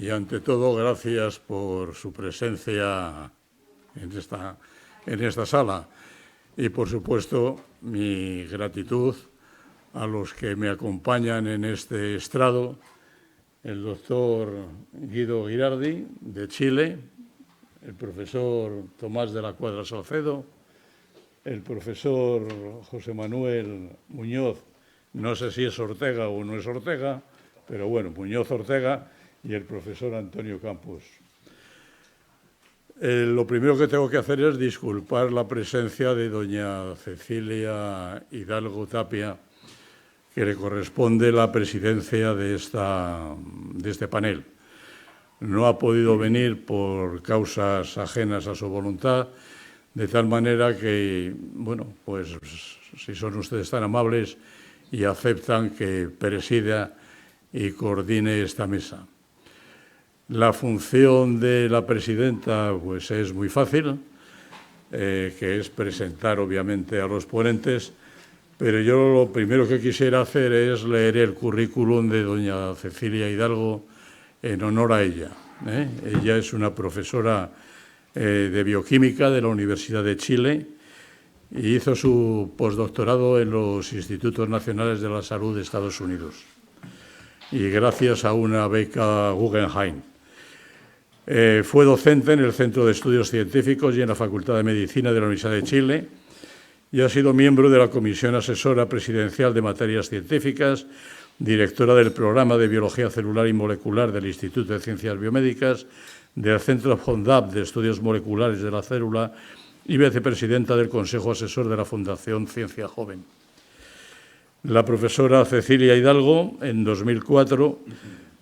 y ante todo gracias por su presencia en esta sala y por supuesto mi gratitud a los que me acompañan en este estrado, el doctor Guido Girardi de Chile, el profesor Tomás de la Cuadra Salcedo, el profesor José Manuel Muñoz, no sé si es Ortega o no es Ortega, pero bueno, Muñoz Ortega, y el profesor Antonio Campos. Lo primero que tengo que hacer es disculpar la presencia de doña Cecilia Hidalgo Tapia, que le corresponde la presidencia de este panel. No ha podido venir por causas ajenas a su voluntad, de tal manera que, bueno, pues si son ustedes tan amables y aceptan que presida y coordine esta mesa. La función de la presidenta pues es muy fácil, que es presentar obviamente a los ponentes, pero yo lo primero que quisiera hacer es leer el currículum de doña Cecilia Hidalgo en honor a ella. Ella es una profesora de bioquímica de la Universidad de Chile y hizo su postdoctorado en los Institutos Nacionales de la Salud de Estados Unidos y gracias a una beca Guggenheim. Fue docente en el Centro de Estudios Científicos y en la Facultad de Medicina de la Universidad de Chile y ha sido miembro de la Comisión Asesora Presidencial de Materias Científicas, directora del Programa de Biología Celular y Molecular del Instituto de Ciencias Biomédicas, del Centro FONDAP de Estudios Moleculares de la Célula y vicepresidenta del Consejo Asesor de la Fundación Ciencia Joven. La profesora Cecilia Hidalgo, en 2004,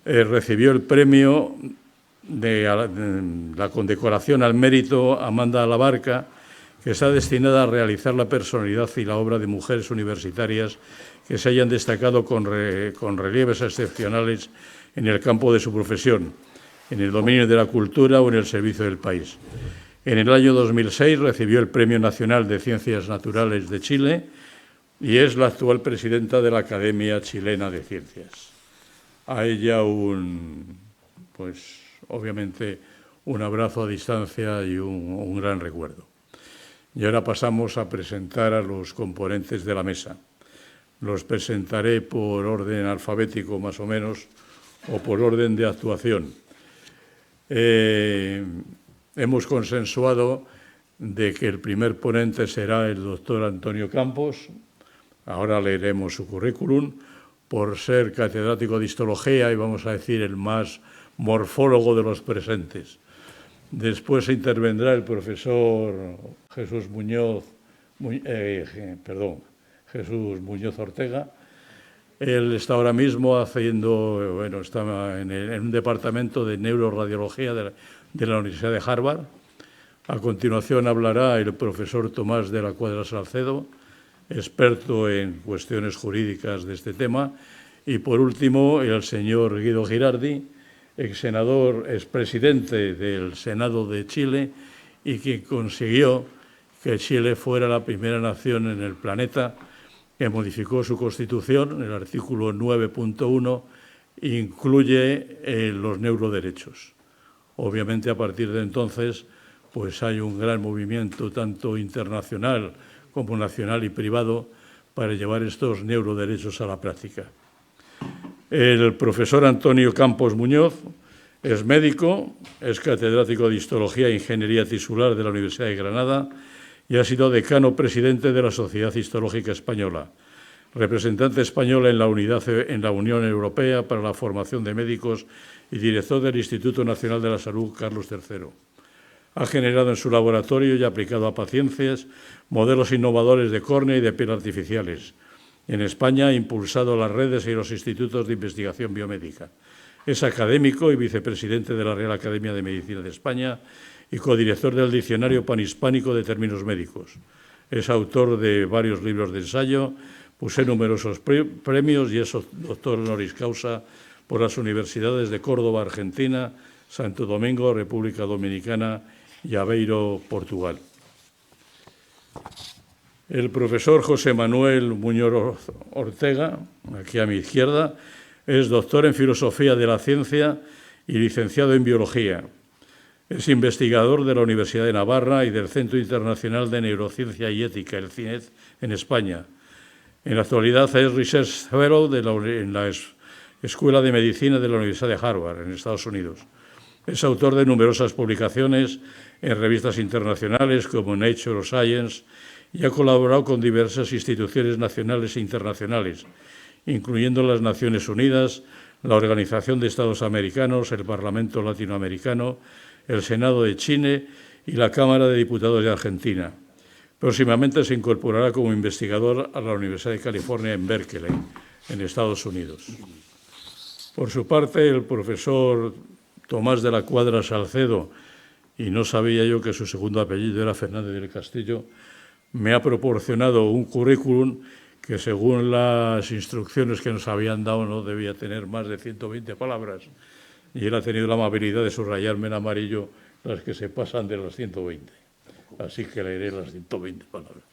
recibió el premio de la condecoración al mérito Amanda Labarca, que está destinada a realizar la personalidad y la obra de mujeres universitarias que se hayan destacado con relieves excepcionales en el campo de su profesión, en el dominio de la cultura o en el servicio del país. En el año 2006 recibió el Premio Nacional de Ciencias Naturales de Chile y es la actual presidenta de la Academia Chilena de Ciencias. A ella obviamente un abrazo a distancia y un gran recuerdo. Y ahora pasamos a presentar a los componentes de la mesa. Los presentaré por orden alfabético más o menos o por orden de actuación. Hemos consensuado de que el primer ponente será el doctor Antonio Campos. Ahora leeremos su currículum. Por ser catedrático de histología y vamos a decir el más morfólogo de los presentes. Después intervendrá el profesor Jesús Muñoz Ortega. Él está ahora mismo está en un departamento de neuroradiología de la Universidad de Harvard. A continuación hablará el profesor Tomás de la Cuadra Salcedo, experto en cuestiones jurídicas de este tema. Y por último, el señor Guido Girardi, expresidente del Senado de Chile y que consiguió que Chile fuera la primera nación en el planeta que modificó su constitución. El artículo 9.1 incluye los neuroderechos. Obviamente, a partir de entonces, pues hay un gran movimiento tanto internacional como nacional y privado para llevar estos neuroderechos a la práctica. El profesor Antonio Campos Muñoz es médico, es catedrático de Histología e Ingeniería Tisular de la Universidad de Granada y ha sido decano presidente de la Sociedad Histológica Española, representante español en la Unión Europea para la Formación de Médicos y director del Instituto Nacional de la Salud Carlos III. Ha generado en su laboratorio y aplicado a pacientes modelos innovadores de córnea y de piel artificiales. En España ha impulsado las redes y los institutos de investigación biomédica. Es académico y vicepresidente de la Real Academia de Medicina de España y codirector del Diccionario Panhispánico de Términos Médicos. Es autor de varios libros de ensayo, posee numerosos premios y es doctor honoris causa por las universidades de Córdoba, Argentina, Santo Domingo, República Dominicana y Aveiro, Portugal. El profesor José Manuel Muñoz Ortega, aquí a mi izquierda, es doctor en Filosofía de la Ciencia y licenciado en Biología. Es investigador de la Universidad de Navarra y del Centro Internacional de Neurociencia y Ética, el CINET, en España. En la actualidad es Research Fellow en la Escuela de Medicina de la Universidad de Harvard, en Estados Unidos. Es autor de numerosas publicaciones en revistas internacionales como Nature o Science y ha colaborado con diversas instituciones nacionales e internacionales, incluyendo las Naciones Unidas, la Organización de Estados Americanos, el Parlamento Latinoamericano, el Senado de Chile y la Cámara de Diputados de Argentina. Próximamente se incorporará como investigador a la Universidad de California en Berkeley, en Estados Unidos. Por su parte, el profesor Tomás de la Cuadra Salcedo, y no sabía yo que su segundo apellido era Fernández del Castillo, me ha proporcionado un currículum que, según las instrucciones que nos habían dado, no debía tener más de 120 palabras. Y él ha tenido la amabilidad de subrayarme en amarillo las que se pasan de las 120. Así que leeré las 120 palabras.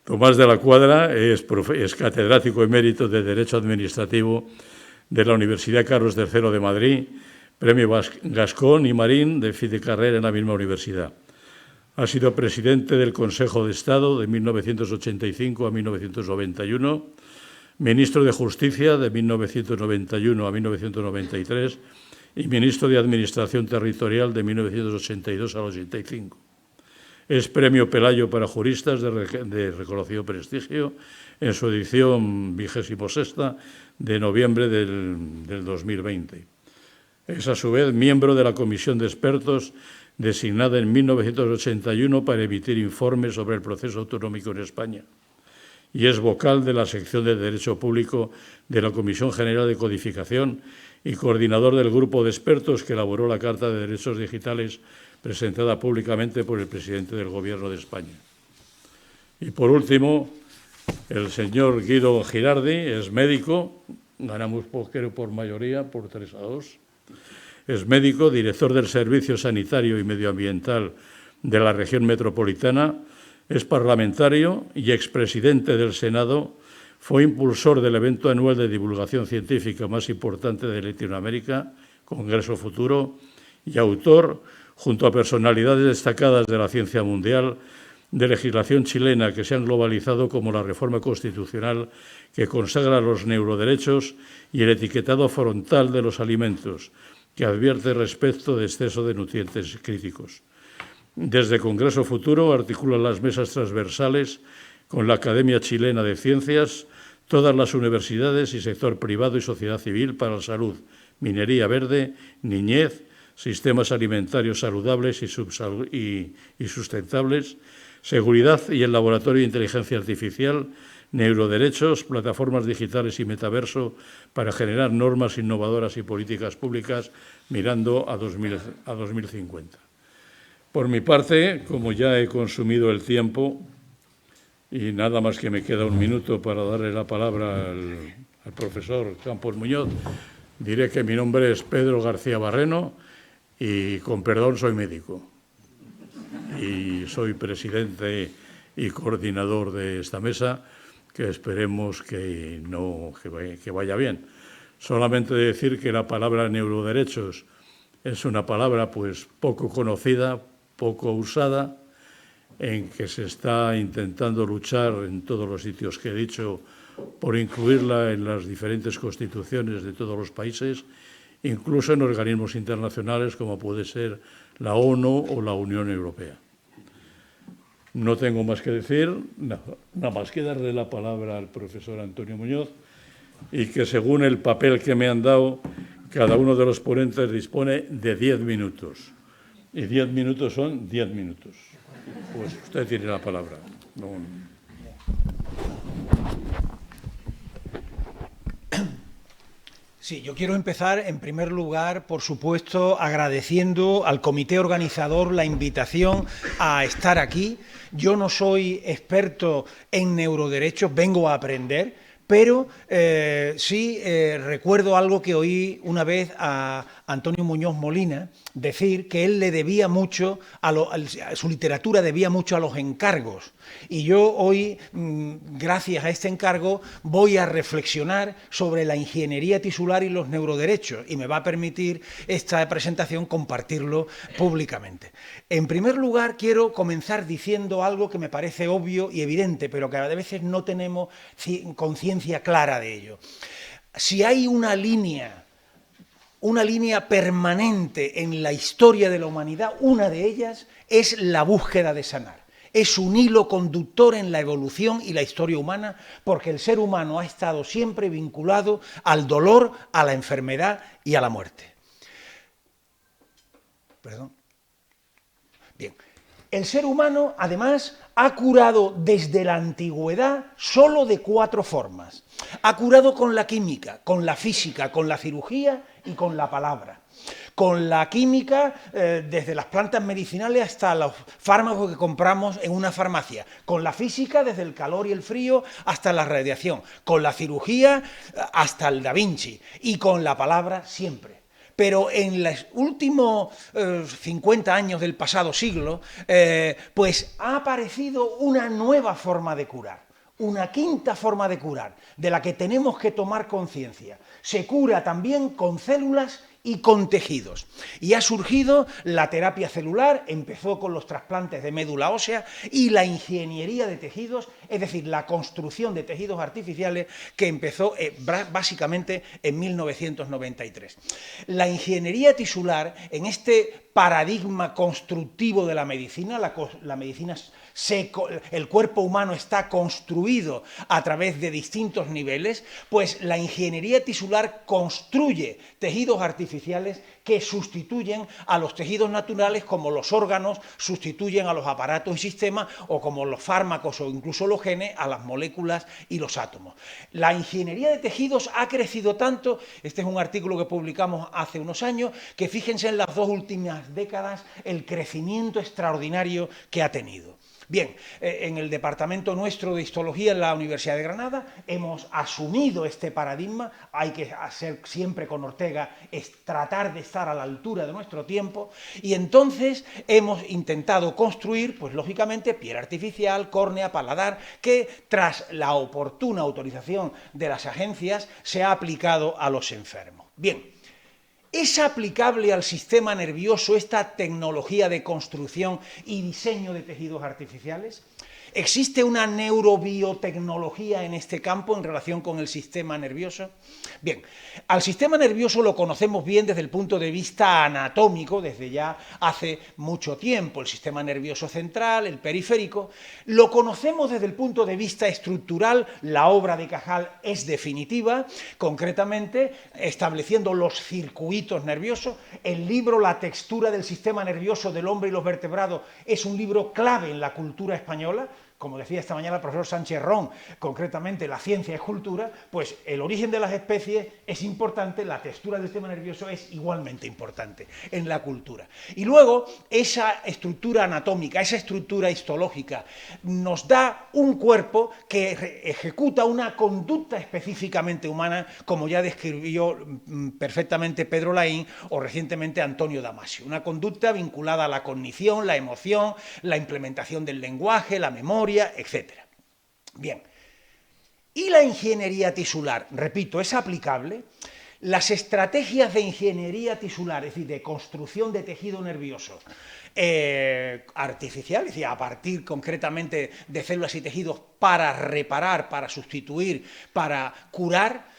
Tomás de la Cuadra es catedrático emérito de Derecho Administrativo de la Universidad Carlos III de Madrid, Premio Gascón y Marín de fin de carrera en la misma universidad. Ha sido presidente del Consejo de Estado de 1985 a 1991, ministro de Justicia de 1991 a 1993 y ministro de Administración Territorial de 1982 al 85. Es Premio Pelayo para Juristas de reconocido prestigio en su edición 26ª de noviembre del 2020. Es, a su vez, miembro de la Comisión de Expertos designada en 1981 para emitir informes sobre el proceso autonómico en España. Y es vocal de la sección de Derecho Público de la Comisión General de Codificación y coordinador del grupo de expertos que elaboró la Carta de Derechos Digitales presentada públicamente por el presidente del Gobierno de España. Y, por último, el señor Guido Girardi es médico, ganamos por mayoría, por 3-2. Es médico, director del Servicio Sanitario y Medioambiental de la región metropolitana, es parlamentario y expresidente del Senado, fue impulsor del evento anual de divulgación científica más importante de Latinoamérica, Congreso Futuro, y autor, junto a personalidades destacadas de la ciencia mundial, de legislación chilena que se han globalizado como la reforma constitucional que consagra los neuroderechos y el etiquetado frontal de los alimentos, que advierte respecto de exceso de nutrientes críticos. Desde Congreso Futuro articula las mesas transversales con la Academia Chilena de Ciencias, todas las universidades y sector privado y sociedad civil para la salud, minería verde, niñez, sistemas alimentarios saludables y sustentables, seguridad y el Laboratorio de Inteligencia Artificial, neuroderechos, plataformas digitales y metaverso para generar normas innovadoras y políticas públicas mirando a 2050. Por mi parte, como ya he consumido el tiempo y nada más que me queda un minuto para darle la palabra al profesor Campos Muñoz, diré que mi nombre es Pedro García Barreno y, con perdón, soy médico. Y soy presidente y coordinador de esta mesa, que esperemos que vaya bien. Solamente decir que la palabra neuroderechos es una palabra pues poco conocida, poco usada, en que se está intentando luchar en todos los sitios que he dicho por incluirla en las diferentes constituciones de todos los países, incluso en organismos internacionales como puede ser la ONU o la Unión Europea. No tengo más que decir, nada más que darle la palabra al profesor Antonio Muñoz y que, según el papel que me han dado, cada uno de los ponentes dispone de 10 minutos. Y 10 minutos son 10 minutos. Pues usted tiene la palabra. Sí, yo quiero empezar, en primer lugar, por supuesto, agradeciendo al comité organizador la invitación a estar aquí. Yo no soy experto en neuroderechos, vengo a aprender, pero sí recuerdo algo que oí una vez a Antonio Muñoz Molina, decir que él le debía mucho, su literatura debía mucho a los encargos. Y yo hoy, gracias a este encargo, voy a reflexionar sobre la ingeniería tisular y los neuroderechos, y me va a permitir esta presentación compartirlo públicamente. En primer lugar, quiero comenzar diciendo algo que me parece obvio y evidente, pero que a veces no tenemos conciencia clara de ello. Si hay una línea permanente en la historia de la humanidad, una de ellas es la búsqueda de sanar. Es un hilo conductor en la evolución y la historia humana, porque el ser humano ha estado siempre vinculado al dolor, a la enfermedad y a la muerte. Perdón. Bien. El ser humano, además, ha curado desde la antigüedad solo de 4 formas. Ha curado con la química, con la física, con la cirugía y con la palabra. Con la química, desde las plantas medicinales hasta los fármacos que compramos en una farmacia. Con la física, desde el calor y el frío hasta la radiación. Con la cirugía, hasta el Da Vinci. Y con la palabra, siempre. Pero en los últimos 50 años del pasado siglo, pues ha aparecido una nueva forma de curar, una quinta forma de curar, de la que tenemos que tomar conciencia. Se cura también con células y con tejidos. Y ha surgido la terapia celular, empezó con los trasplantes de médula ósea, y la ingeniería de tejidos, es decir, la construcción de tejidos artificiales, que empezó básicamente en 1993. La ingeniería tisular, en este paradigma constructivo de la medicina, la medicina el cuerpo humano está construido a través de distintos niveles, pues la ingeniería tisular construye tejidos artificiales que sustituyen a los tejidos naturales, como los órganos sustituyen a los aparatos y sistemas, o como los fármacos o incluso los genes a las moléculas y los átomos. La ingeniería de tejidos ha crecido tanto, este es un artículo que publicamos hace unos años, que fíjense en las 2 últimas décadas el crecimiento extraordinario que ha tenido. Bien, en el departamento nuestro de Histología en la Universidad de Granada hemos asumido este paradigma. Hay que hacer siempre con Ortega, es tratar de estar a la altura de nuestro tiempo, y entonces hemos intentado construir, pues lógicamente, piel artificial, córnea, paladar, que tras la oportuna autorización de las agencias se ha aplicado a los enfermos. Bien. ¿Es aplicable al sistema nervioso esta tecnología de construcción y diseño de tejidos artificiales? ¿Existe una neurobiotecnología en este campo en relación con el sistema nervioso? Bien, al sistema nervioso lo conocemos bien desde el punto de vista anatómico, desde ya hace mucho tiempo, el sistema nervioso central, el periférico. Lo conocemos desde el punto de vista estructural, la obra de Cajal es definitiva, concretamente estableciendo los circuitos nerviosos. El libro La textura del sistema nervioso del hombre y los vertebrados es un libro clave en la cultura española. Como decía esta mañana el profesor Sánchez Ron, concretamente la ciencia es cultura, pues el origen de las especies es importante, la textura del sistema nervioso es igualmente importante en la cultura. Y luego, esa estructura anatómica, esa estructura histológica, nos da un cuerpo que ejecuta una conducta específicamente humana, como ya describió perfectamente Pedro Laín o recientemente Antonio Damasio. Una conducta vinculada a la cognición, la emoción, la implementación del lenguaje, la memoria, etcétera. Bien, ¿y la ingeniería tisular? Repito, ¿es aplicable? Las estrategias de ingeniería tisular, es decir, de construcción de tejido nervioso artificial, es decir, a partir concretamente de células y tejidos para reparar, para sustituir, para curar,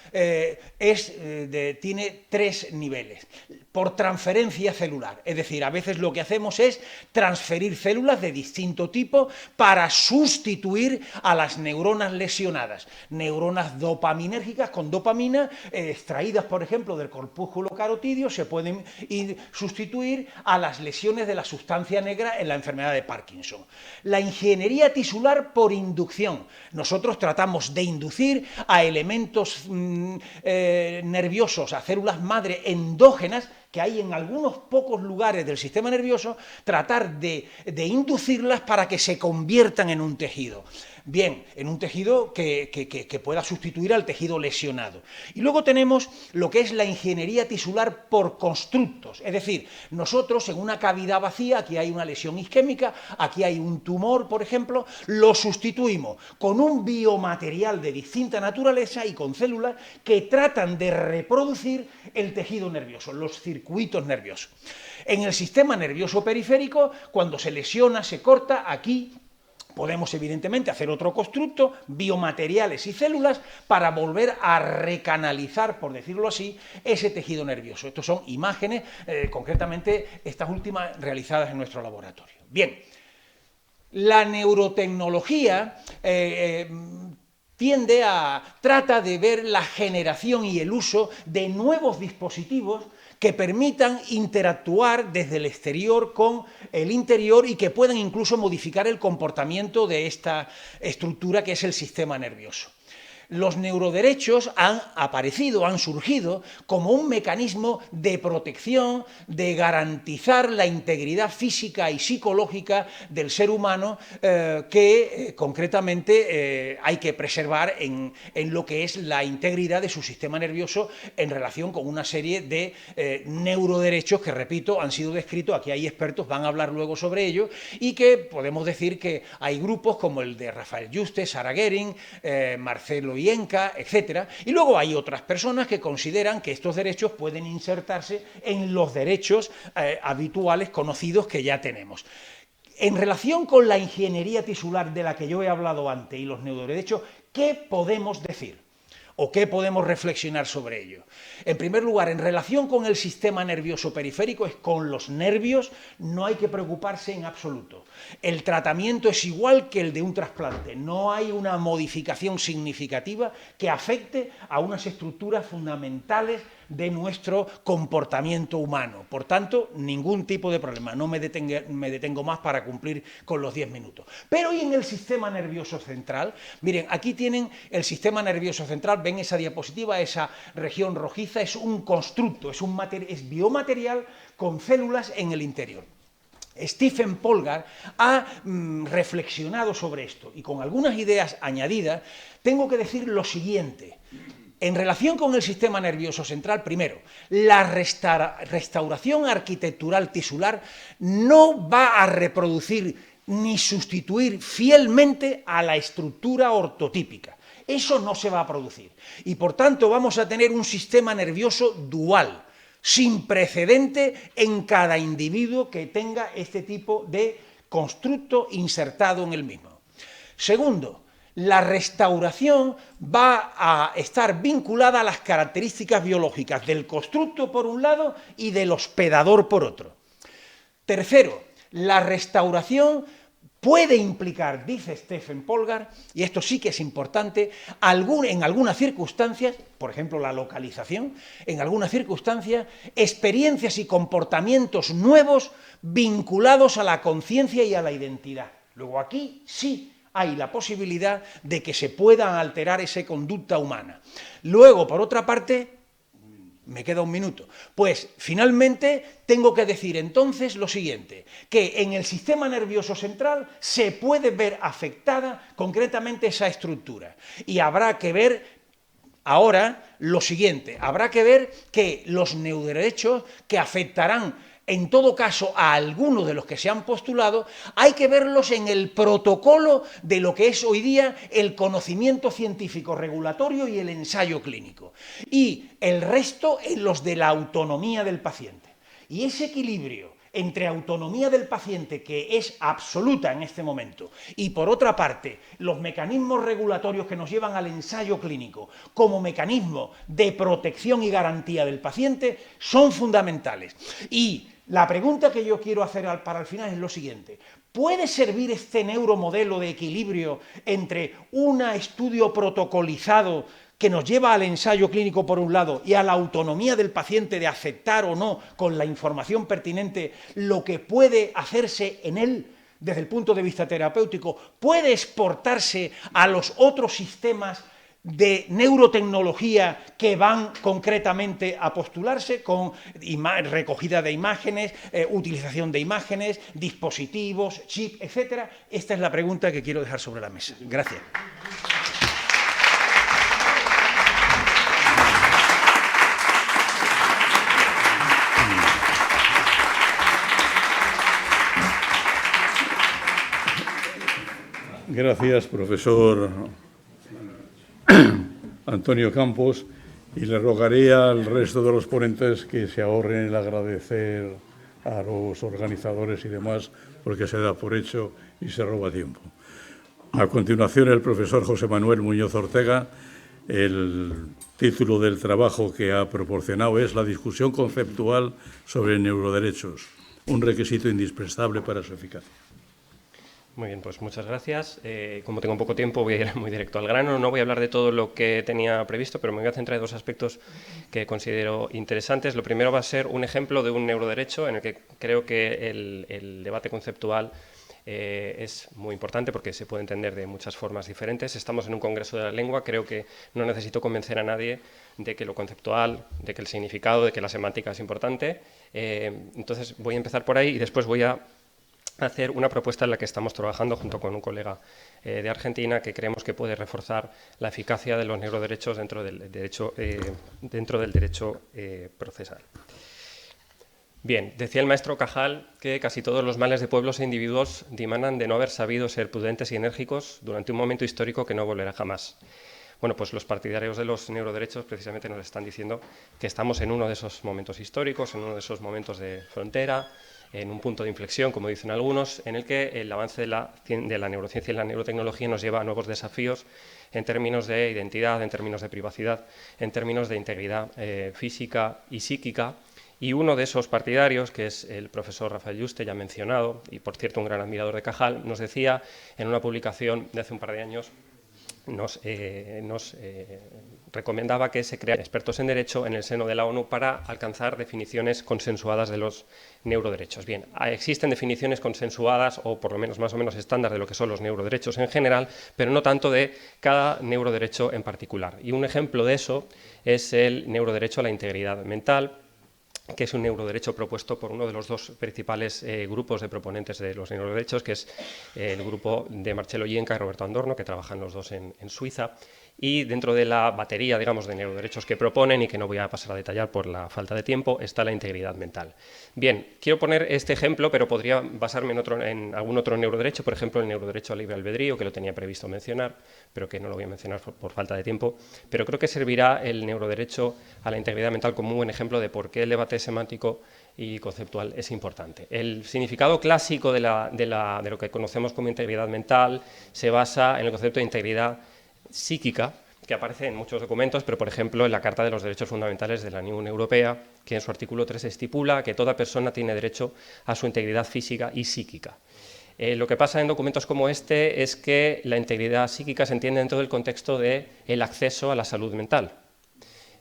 tiene 3 niveles. Por transferencia celular, es decir, a veces lo que hacemos es transferir células de distinto tipo para sustituir a las neuronas lesionadas, neuronas dopaminérgicas con dopamina extraídas, por ejemplo, del corpúsculo carotídeo, se pueden sustituir a las lesiones de la sustancia negra en la enfermedad de Parkinson. La ingeniería tisular por inducción. Nosotros tratamos de inducir a elementos nerviosos, a células madre endógenas, que hay en algunos pocos lugares del sistema nervioso, tratar de inducirlas para que se conviertan en un tejido. Bien, en un tejido que pueda sustituir al tejido lesionado. Y luego tenemos lo que es la ingeniería tisular por constructos, es decir, nosotros en una cavidad vacía, aquí hay una lesión isquémica, aquí hay un tumor, por ejemplo, lo sustituimos con un biomaterial de distinta naturaleza y con células que tratan de reproducir el tejido nervioso, los circuitos nerviosos. En el sistema nervioso periférico, cuando se lesiona, se corta, aquí podemos evidentemente hacer otro constructo, biomateriales y células, para volver a recanalizar, por decirlo así, ese tejido nervioso. Estas son imágenes, concretamente estas últimas realizadas en nuestro laboratorio. Bien, la neurotecnología trata de ver la generación y el uso de nuevos dispositivos que permitan interactuar desde el exterior con el interior y que puedan incluso modificar el comportamiento de esta estructura que es el sistema nervioso. Los neuroderechos han aparecido, han surgido como un mecanismo de protección, de garantizar la integridad física y psicológica del ser humano que concretamente hay que preservar en lo que es la integridad de su sistema nervioso en relación con una serie de neuroderechos que, repito, han sido descritos, aquí hay expertos, van a hablar luego sobre ello, y que podemos decir que hay grupos como el de Rafael Yuste, Sarah Gehring, Marcelo Ienca, etcétera, y luego hay otras personas que consideran que estos derechos pueden insertarse en los derechos habituales conocidos que ya tenemos. En relación con la ingeniería tisular de la que yo he hablado antes y los neuroderechos, ¿qué podemos decir? ¿O qué podemos reflexionar sobre ello? En primer lugar, en relación con el sistema nervioso periférico, es con los nervios, no hay que preocuparse en absoluto. El tratamiento es igual que el de un trasplante, no hay una modificación significativa que afecte a unas estructuras fundamentales de nuestro comportamiento humano. Por tanto, ningún tipo de problema. No me detengo más para cumplir con los 10 minutos. Pero ¿y en el sistema nervioso central? Miren, aquí tienen el sistema nervioso central, ven esa diapositiva, esa región rojiza, es un constructo, es biomaterial con células en el interior. Stephen Polgar ha reflexionado sobre esto y con algunas ideas añadidas tengo que decir lo siguiente. En relación con el sistema nervioso central, primero, la restauración arquitectural tisular no va a reproducir ni sustituir fielmente a la estructura ortotípica. Eso no se va a producir. Y por tanto vamos a tener un sistema nervioso dual, sin precedente en cada individuo que tenga este tipo de constructo insertado en el mismo. Segundo, la restauración va a estar vinculada a las características biológicas del constructo por un lado y del hospedador por otro. Tercero, la restauración puede implicar, dice Stephen Polgar, y esto sí que es importante, en algunas circunstancias, por ejemplo la localización, en algunas circunstancias, experiencias y comportamientos nuevos vinculados a la conciencia y a la identidad. Luego aquí sí hay la posibilidad de que se pueda alterar esa conducta humana. Luego, por otra parte, me queda un minuto, pues finalmente tengo que decir entonces lo siguiente, que en el sistema nervioso central se puede ver afectada concretamente esa estructura y habrá que ver ahora lo siguiente, habrá que ver que los neuroderechos que afectarán en todo caso a algunos de los que se han postulado, hay que verlos en el protocolo de lo que es hoy día el conocimiento científico regulatorio y el ensayo clínico. Y el resto en los de la autonomía del paciente. Y ese equilibrio entre autonomía del paciente, que es absoluta en este momento, y por otra parte, los mecanismos regulatorios que nos llevan al ensayo clínico como mecanismo de protección y garantía del paciente, son fundamentales. Y la pregunta que yo quiero hacer para el final es lo siguiente. ¿Puede servir este neuromodelo de equilibrio entre un estudio protocolizado que nos lleva al ensayo clínico por un lado y a la autonomía del paciente de aceptar o no con la información pertinente lo que puede hacerse en él desde el punto de vista terapéutico? ¿Puede exportarse a los otros sistemas de neurotecnología que van concretamente a postularse con recogida de imágenes, utilización de imágenes, dispositivos, chip, etcétera? Esta es la pregunta que quiero dejar sobre la mesa. Gracias. Gracias, profesor Antonio Campos, y le rogaría al resto de los ponentes que se ahorren el agradecer a los organizadores y demás, porque se da por hecho y se roba tiempo. A continuación, el profesor José Manuel Muñoz Ortega. El título del trabajo que ha proporcionado es La discusión conceptual sobre neuroderechos, un requisito indispensable para su eficacia. Muy bien, pues muchas gracias. Como tengo poco tiempo, voy a ir muy directo al grano. No voy a hablar de todo lo que tenía previsto, pero me voy a centrar en dos aspectos que considero interesantes. Lo primero va a ser un ejemplo de un neuroderecho en el que creo que el debate conceptual es muy importante porque se puede entender de muchas formas diferentes. Estamos en un congreso de la lengua, creo que no necesito convencer a nadie de que lo conceptual, de que el significado, de que la semántica es importante. Entonces voy a empezar por ahí y después voy a hacer una propuesta en la que estamos trabajando junto con un colega de Argentina que creemos que puede reforzar la eficacia de los neuroderechos dentro del derecho procesal. Bien, decía el maestro Cajal que casi todos los males de pueblos e individuos dimanan de no haber sabido ser prudentes y enérgicos durante un momento histórico que no volverá jamás. Bueno, pues los partidarios de los neuroderechos precisamente nos están diciendo que estamos en uno de esos momentos históricos, en uno de esos momentos de frontera, en un punto de inflexión, como dicen algunos, en el que el avance de la neurociencia y la neurotecnología nos lleva a nuevos desafíos en términos de identidad, en términos de privacidad, en términos de integridad física y psíquica. Y uno de esos partidarios, que es el profesor Rafael Yuste, ya mencionado, y por cierto un gran admirador de Cajal, nos decía en una publicación de hace un par de años, nos recomendaba que se crearan expertos en derecho en el seno de la ONU para alcanzar definiciones consensuadas de los neuroderechos. Bien, existen definiciones consensuadas o por lo menos más o menos estándar de lo que son los neuroderechos en general, pero no tanto de cada neuroderecho en particular. Y un ejemplo de eso es el neuroderecho a la integridad mental, que es un neuroderecho propuesto por uno de los dos principales grupos de proponentes de los neuroderechos, que es el grupo de Marcello Yenca y Roberto Andorno, que trabajan los dos en Suiza. Y dentro de la batería, digamos, de neuroderechos que proponen, y que no voy a pasar a detallar por la falta de tiempo, está la integridad mental. Bien, quiero poner este ejemplo, pero podría basarme en algún otro neuroderecho, por ejemplo, el neuroderecho al libre albedrío, que lo tenía previsto mencionar, pero que no lo voy a mencionar por falta de tiempo. Pero creo que servirá el neuroderecho a la integridad mental como un buen ejemplo de por qué el debate semántico y conceptual es importante. El significado clásico de lo que conocemos como integridad mental se basa en el concepto de integridad psíquica, que aparece en muchos documentos, pero por ejemplo en la Carta de los Derechos Fundamentales de la Unión Europea, que en su artículo 3 estipula que toda persona tiene derecho a su integridad física y psíquica. Lo que pasa en documentos como este es que la integridad psíquica se entiende dentro del contexto del acceso a la salud mental.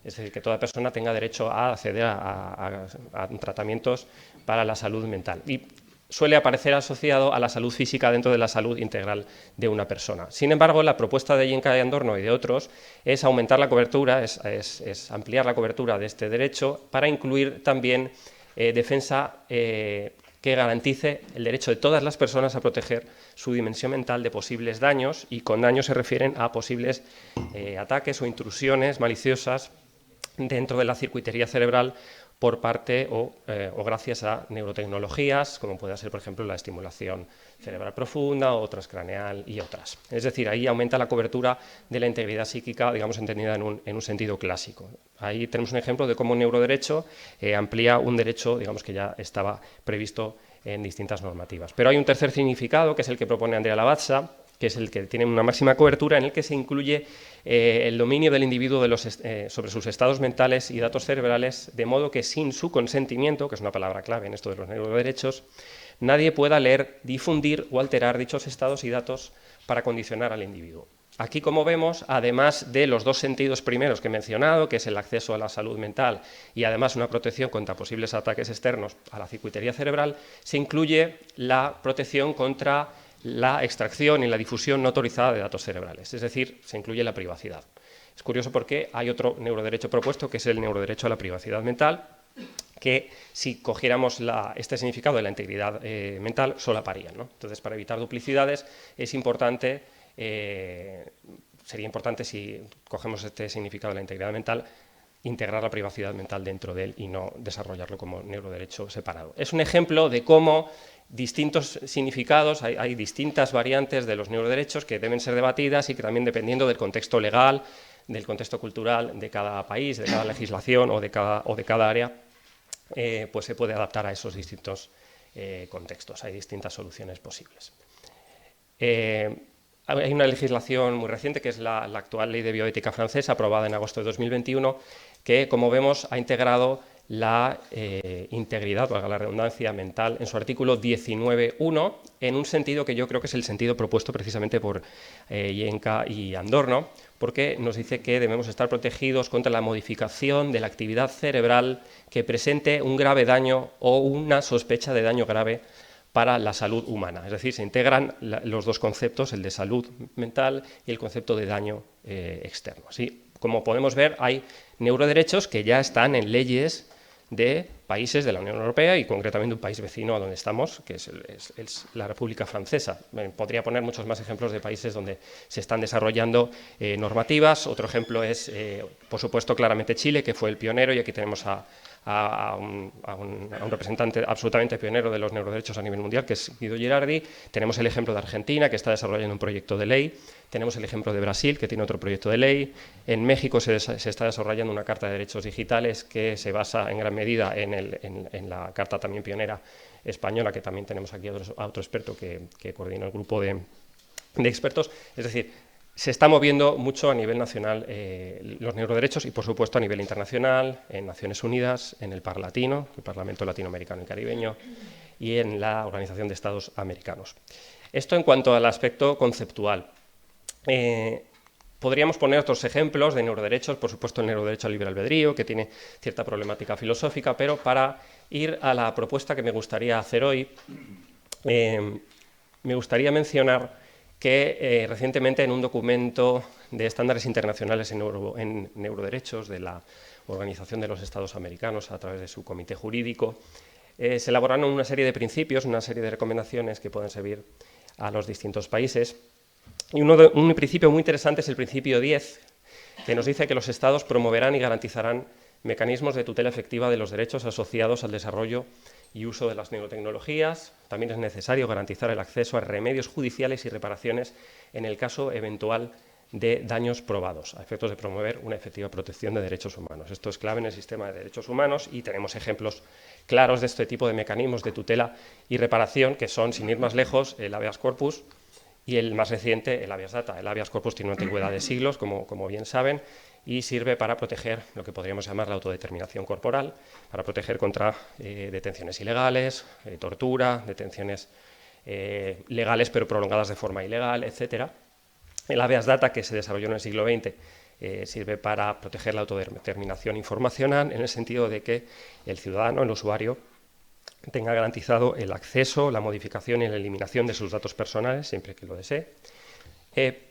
Es decir, que toda persona tenga derecho a acceder a tratamientos para la salud mental. Y suele aparecer asociado a la salud física dentro de la salud integral de una persona. Sin embargo, la propuesta de Yenca y Andorno y de otros es aumentar la cobertura, es ampliar la cobertura de este derecho para incluir también defensa que garantice el derecho de todas las personas a proteger su dimensión mental de posibles daños, y con daños se refieren a posibles ataques o intrusiones maliciosas dentro de la circuitería cerebral por parte o gracias a neurotecnologías, como puede ser, por ejemplo, la estimulación cerebral profunda o transcraneal y otras. Es decir, ahí aumenta la cobertura de la integridad psíquica, digamos, entendida en un sentido clásico. Ahí tenemos un ejemplo de cómo un neuroderecho amplía un derecho, digamos, que ya estaba previsto en distintas normativas. Pero hay un tercer significado, que es el que propone Andrea Lavazza, que es el que tiene una máxima cobertura, en el que se incluye el dominio del individuo sobre sus estados mentales y datos cerebrales, de modo que sin su consentimiento, que es una palabra clave en esto de los neuroderechos, nadie pueda leer, difundir o alterar dichos estados y datos para condicionar al individuo. Aquí, como vemos, además de los dos sentidos primeros que he mencionado, que es el acceso a la salud mental y además una protección contra posibles ataques externos a la circuitería cerebral, se incluye la protección contra la extracción y la difusión no autorizada de datos cerebrales, es decir, se incluye la privacidad. Es curioso porque hay otro neuroderecho propuesto, que es el neuroderecho a la privacidad mental, que si cogiéramos este significado de la integridad mental, solaparían, ¿no? Entonces, para evitar duplicidades, es importante, sería importante, si cogemos este significado de la integridad mental, integrar la privacidad mental dentro de él y no desarrollarlo como neuroderecho separado. Es un ejemplo de cómo distintos significados, hay distintas variantes de los neuroderechos que deben ser debatidas y que también, dependiendo del contexto legal, del contexto cultural de cada país, de cada legislación o de cada área, pues se puede adaptar a esos distintos contextos. Hay distintas soluciones posibles. Hay una legislación muy reciente, que es la actual Ley de Bioética francesa, aprobada en agosto de 2021, que, como vemos, ha integrado la integridad, valga la redundancia, mental en su artículo 19.1, en un sentido que yo creo que es el sentido propuesto precisamente por Yenka y Andorno, porque nos dice que debemos estar protegidos contra la modificación de la actividad cerebral que presente un grave daño o una sospecha de daño grave para la salud humana. Es decir, se integran los dos conceptos, el de salud mental y el concepto de daño externo. Así, como podemos ver, hay neuroderechos que ya están en leyes de países de la Unión Europea y concretamente un país vecino a donde estamos, que es la República Francesa. Podría poner muchos más ejemplos de países donde se están desarrollando normativas. Otro ejemplo es, por supuesto, claramente Chile, que fue el pionero, y aquí tenemos a un representante absolutamente pionero de los neuroderechos a nivel mundial, que es Guido Girardi. Tenemos el ejemplo de Argentina, que está desarrollando un proyecto de ley. Tenemos el ejemplo de Brasil, que tiene otro proyecto de ley. En México se está desarrollando una Carta de Derechos Digitales que se basa en gran medida en la Carta también pionera española, que también tenemos aquí a otro experto que coordina el grupo de expertos. Es decir, se está moviendo mucho a nivel nacional los neuroderechos y, por supuesto, a nivel internacional, en Naciones Unidas, en el Parlatino, el Parlamento Latinoamericano y Caribeño, y en la Organización de Estados Americanos. Esto en cuanto al aspecto conceptual. Podríamos poner otros ejemplos de neuroderechos, por supuesto el neuroderecho al libre albedrío, que tiene cierta problemática filosófica, pero para ir a la propuesta que me gustaría hacer hoy, me gustaría mencionar que recientemente en un documento de estándares internacionales en neuroderechos de la Organización de los Estados Americanos, a través de su comité jurídico, se elaboraron una serie de principios, una serie de recomendaciones que pueden servir a los distintos países. Y un principio muy interesante es el principio 10, que nos dice que los Estados promoverán y garantizarán mecanismos de tutela efectiva de los derechos asociados al desarrollo y uso de las neurotecnologías. También es necesario garantizar el acceso a remedios judiciales y reparaciones en el caso eventual de daños probados, a efectos de promover una efectiva protección de derechos humanos. Esto es clave en el sistema de derechos humanos y tenemos ejemplos claros de este tipo de mecanismos de tutela y reparación, que son, sin ir más lejos, el habeas corpus y el más reciente, el habeas data. El habeas corpus tiene una antigüedad de siglos, como bien saben, y sirve para proteger lo que podríamos llamar la autodeterminación corporal, para proteger contra detenciones ilegales, tortura, detenciones legales pero prolongadas de forma ilegal, etc. El habeas data, que se desarrolló en el siglo XX, sirve para proteger la autodeterminación informacional, en el sentido de que el ciudadano, el usuario, tenga garantizado el acceso, la modificación y la eliminación de sus datos personales, siempre que lo desee.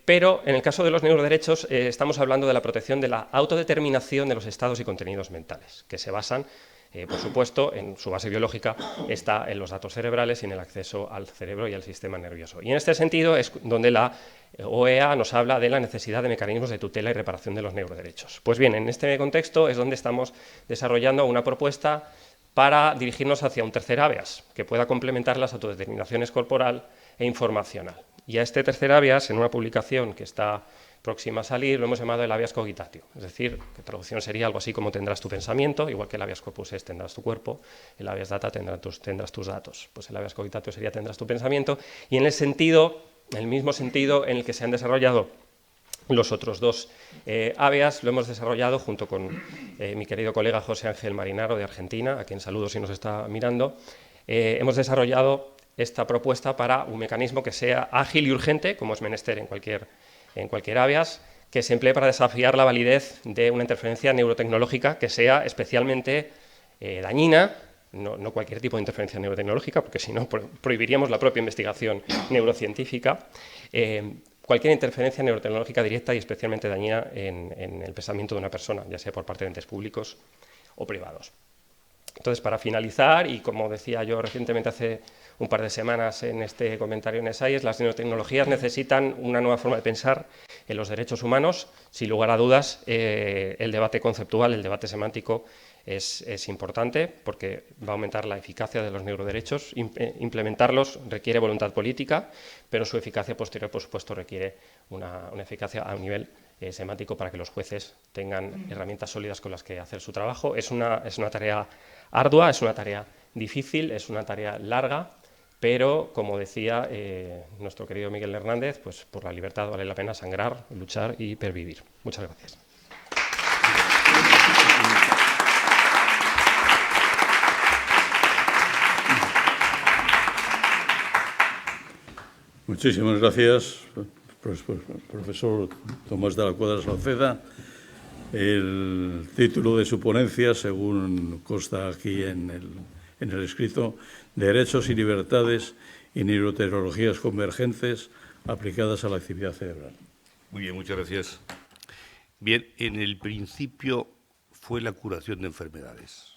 Pero en el caso de los neuroderechos estamos hablando de la protección de la autodeterminación de los estados y contenidos mentales, que se basan, por supuesto, en su base biológica, está en los datos cerebrales y en el acceso al cerebro y al sistema nervioso. Y en este sentido es donde la OEA nos habla de la necesidad de mecanismos de tutela y reparación de los neuroderechos. Pues bien, en este contexto es donde estamos desarrollando una propuesta para dirigirnos hacia un tercer habeas, que pueda complementar las autodeterminaciones corporal e informacional. Y a este tercer habeas, en una publicación que está próxima a salir, lo hemos llamado el habeas cogitatio. Es decir, que traducción sería algo así como tendrás tu pensamiento, igual que el habeas corpus es tendrás tu cuerpo, el habeas data tendrás tus datos. Pues el habeas cogitatio sería tendrás tu pensamiento, y en el mismo sentido en el que se han desarrollado los otros dos habeas, lo hemos desarrollado junto con mi querido colega José Ángel Marinaro de Argentina, a quien saludo si nos está mirando. Hemos desarrollado esta propuesta para un mecanismo que sea ágil y urgente, como es menester en cualquier habeas, que se emplee para desafiar la validez de una interferencia neurotecnológica que sea especialmente dañina, no cualquier tipo de interferencia neurotecnológica, porque si no prohibiríamos la propia investigación neurocientífica, cualquier interferencia neurotecnológica directa y especialmente dañina en el pensamiento de una persona, ya sea por parte de entes públicos o privados. Entonces, para finalizar, y como decía yo recientemente hace un par de semanas en este comentario en SAIES, las neurotecnologías necesitan una nueva forma de pensar en los derechos humanos. Sin lugar a dudas, el debate conceptual, el debate semántico es importante porque va a aumentar la eficacia de los neuroderechos. Implementarlos requiere voluntad política, pero su eficacia posterior, por supuesto, requiere una eficacia a un nivel semántico para que los jueces tengan herramientas sólidas con las que hacer su trabajo. Es una tarea ardua, es una tarea difícil, es una tarea larga, pero, como decía nuestro querido Miguel Hernández, pues por la libertad vale la pena sangrar, luchar y pervivir. Muchas gracias. Muchísimas gracias, profesor Tomás de la Cuadra Salceda. El título de su ponencia, según consta aquí en el escrito, Derechos y libertades y neurotecnologías convergentes aplicadas a la actividad cerebral. Muy bien, muchas gracias. Bien, en el principio fue la curación de enfermedades.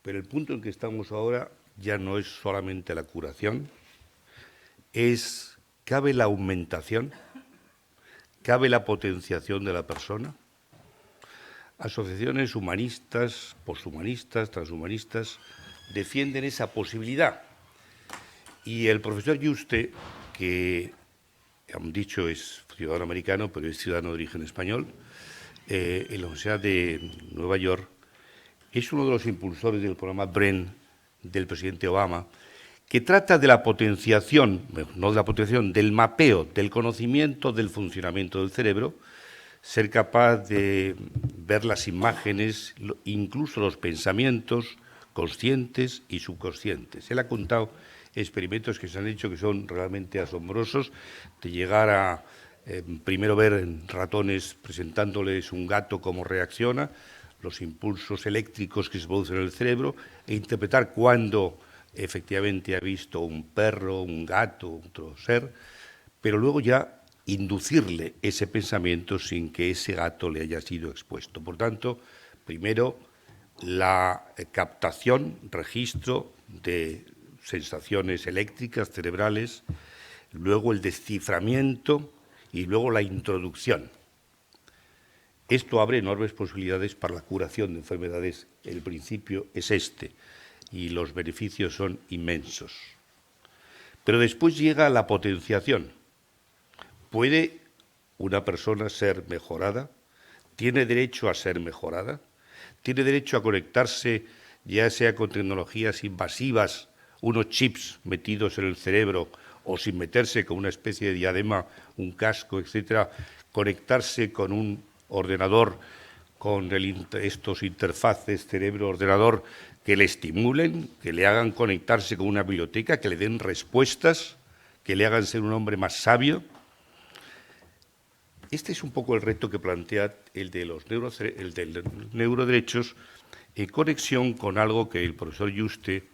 Pero el punto en que estamos ahora ya no es solamente la curación, cabe la aumentación, cabe la potenciación de la persona. Asociaciones humanistas, poshumanistas, transhumanistas defienden esa posibilidad. Y el profesor Yuste, que han dicho es ciudadano americano, pero es ciudadano de origen español, en la Universidad de Nueva York, es uno de los impulsores del programa BRAIN del presidente Obama, que trata de la potenciación, no de la potenciación, del mapeo, del conocimiento del funcionamiento del cerebro, ser capaz de ver las imágenes, incluso los pensamientos conscientes y subconscientes. Él ha contado experimentos que se han hecho que son realmente asombrosos, de llegar a primero ver en ratones presentándoles un gato cómo reacciona, los impulsos eléctricos que se producen en el cerebro, e interpretar cuándo efectivamente ha visto un perro, un gato, otro ser, pero luego ya inducirle ese pensamiento sin que ese gato le haya sido expuesto. Por tanto, primero la captación, registro de sensaciones eléctricas cerebrales, luego el desciframiento y luego la introducción. Esto abre enormes posibilidades para la curación de enfermedades. El principio es este y los beneficios son inmensos. Pero después llega la potenciación. ¿Puede una persona ser mejorada? ¿Tiene derecho a ser mejorada? ¿Tiene derecho a conectarse, ya sea con tecnologías invasivas, unos chips metidos en el cerebro o sin meterse con una especie de diadema, un casco, etcétera, conectarse con un ordenador, con estos interfaces cerebro-ordenador que le estimulen, que le hagan conectarse con una biblioteca, que le den respuestas, que le hagan ser un hombre más sabio? Este es un poco el reto que plantea el de los neuroderechos en conexión con algo que el profesor Yuste,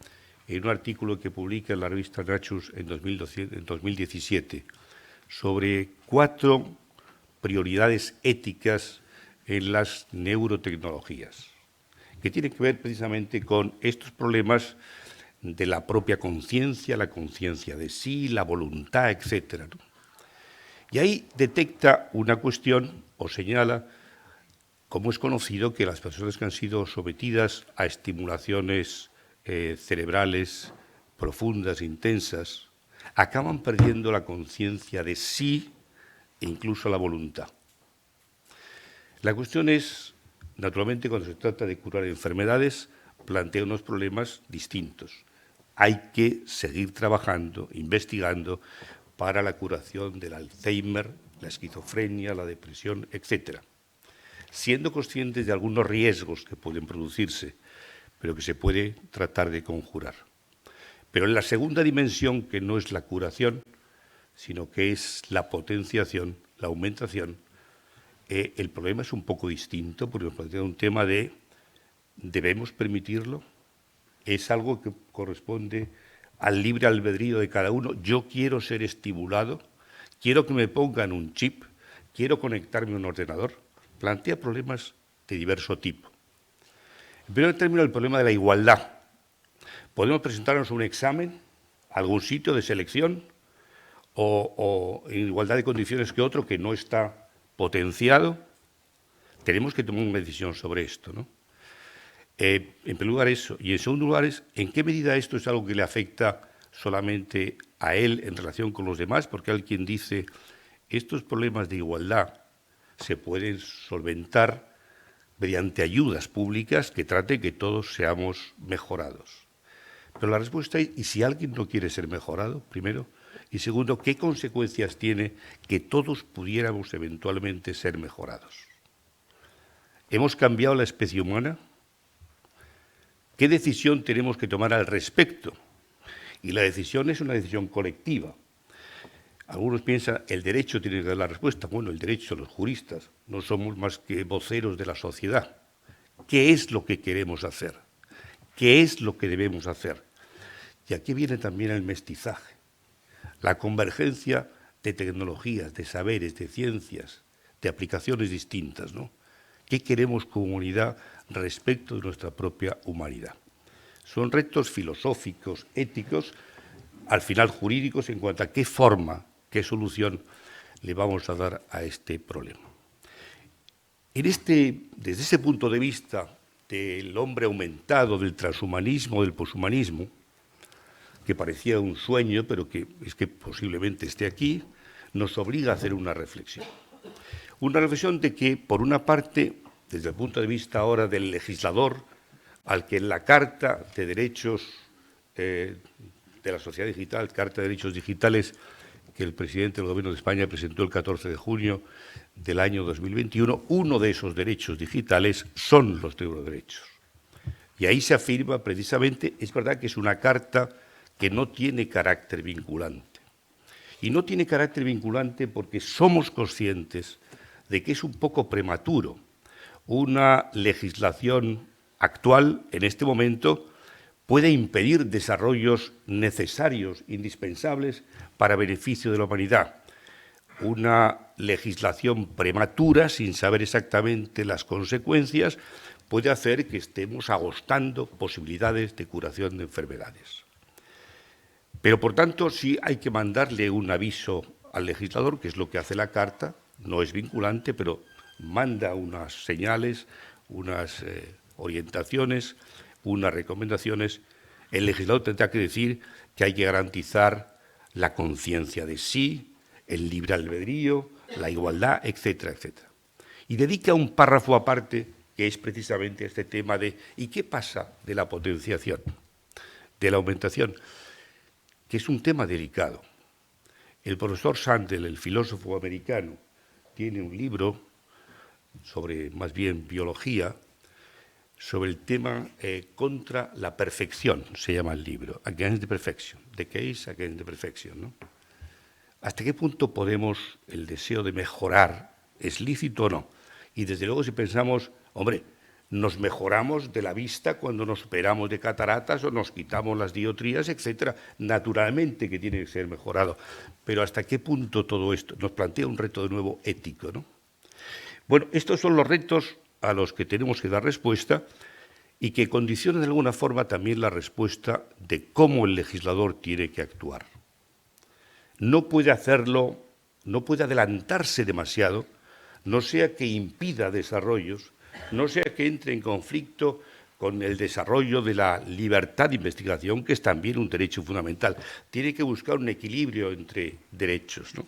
en un artículo que publica en la revista Nature en 2017, sobre 4 prioridades éticas en las neurotecnologías, que tienen que ver precisamente con estos problemas de la propia conciencia, la conciencia de sí, la voluntad, etcétera, ¿no? Y ahí detecta una cuestión o señala, como es conocido, que las personas que han sido sometidas a estimulaciones cerebrales profundas, intensas, acaban perdiendo la conciencia de sí e incluso la voluntad. La cuestión es, naturalmente, cuando se trata de curar enfermedades, plantea unos problemas distintos. Hay que seguir trabajando, investigando, para la curación del Alzheimer, la esquizofrenia, la depresión, etcétera, siendo conscientes de algunos riesgos que pueden producirse, pero que se puede tratar de conjurar. Pero en la segunda dimensión, que no es la curación, sino que es la potenciación, la aumentación, el problema es un poco distinto, porque nos plantea un tema de ¿debemos permitirlo? ¿Es algo que corresponde al libre albedrío de cada uno. Yo quiero ser estimulado, quiero que me pongan un chip, quiero conectarme a un ordenador. Plantea problemas de diverso tipo. En primer término, el problema de la igualdad. ¿Podemos presentarnos a un examen, a algún sitio de selección, o en igualdad de condiciones que otro que no está potenciado? Tenemos que tomar una decisión sobre esto, ¿no? En primer lugar eso. Y en segundo lugar es, ¿en qué medida esto es algo que le afecta solamente a él en relación con los demás? Porque hay quien dice, estos problemas de igualdad se pueden solventar mediante ayudas públicas que traten que todos seamos mejorados. Pero la respuesta es, ¿y si alguien no quiere ser mejorado, primero? Y segundo, ¿qué consecuencias tiene que todos pudiéramos eventualmente ser mejorados? ¿Hemos cambiado la especie humana? ¿Qué decisión tenemos que tomar al respecto? Y la decisión es una decisión colectiva. Algunos piensan, el derecho tiene que dar la respuesta. Bueno, el derecho, los juristas, no somos más que voceros de la sociedad. ¿Qué es lo que queremos hacer? ¿Qué es lo que debemos hacer? Y aquí viene también el mestizaje, la convergencia de tecnologías, de saberes, de ciencias, de aplicaciones distintas, ¿no? ¿Qué queremos como humanidad respecto de nuestra propia humanidad? Son retos filosóficos, éticos, al final jurídicos, en cuanto a qué forma, qué solución le vamos a dar a este problema. Desde ese punto de vista del hombre aumentado, del transhumanismo, del poshumanismo, que parecía un sueño, pero que es que posiblemente esté aquí, nos obliga a hacer una reflexión. Una reflexión de que, por una parte, desde el punto de vista ahora del legislador, al que en la Carta de Derechos de la Sociedad Digital, Carta de Derechos Digitales, que el presidente del Gobierno de España presentó el 14 de junio del año 2021, uno de esos derechos digitales son los neuroderechos. Y ahí se afirma precisamente, es verdad que es una carta que no tiene carácter vinculante. Y no tiene carácter vinculante porque somos conscientes de que es un poco prematuro una legislación actual, en este momento, puede impedir desarrollos necesarios, indispensables, para beneficio de la humanidad. Una legislación prematura, sin saber exactamente las consecuencias, puede hacer que estemos agostando posibilidades de curación de enfermedades. Pero, por tanto, sí hay que mandarle un aviso al legislador, que es lo que hace la Carta, no es vinculante, pero manda unas señales, unas orientaciones, unas recomendaciones. El legislador tendrá que decir que hay que garantizar la conciencia de sí, el libre albedrío, la igualdad, etcétera, etcétera. Y dedica un párrafo aparte que es precisamente este tema de ¿y qué pasa de la potenciación, de la aumentación? Que es un tema delicado. El profesor Sandel, el filósofo americano, tiene un libro sobre, más bien, biología, sobre el tema contra la perfección, se llama el libro, Against the Perfection, The Case Against the Perfection, ¿no? ¿Hasta qué punto podemos, el deseo de mejorar, es lícito o no? Y desde luego si pensamos, hombre, nos mejoramos de la vista cuando nos operamos de cataratas o nos quitamos las dioptrías, etcétera. Naturalmente que tiene que ser mejorado. Pero ¿hasta qué punto todo esto nos plantea un reto de nuevo ético, ¿no? Bueno, estos son los retos a los que tenemos que dar respuesta y que condicionan de alguna forma también la respuesta de cómo el legislador tiene que actuar. No puede hacerlo, no puede adelantarse demasiado, no sea que impida desarrollos, no sea que entre en conflicto con el desarrollo de la libertad de investigación, que es también un derecho fundamental. Tiene que buscar un equilibrio entre derechos, ¿no?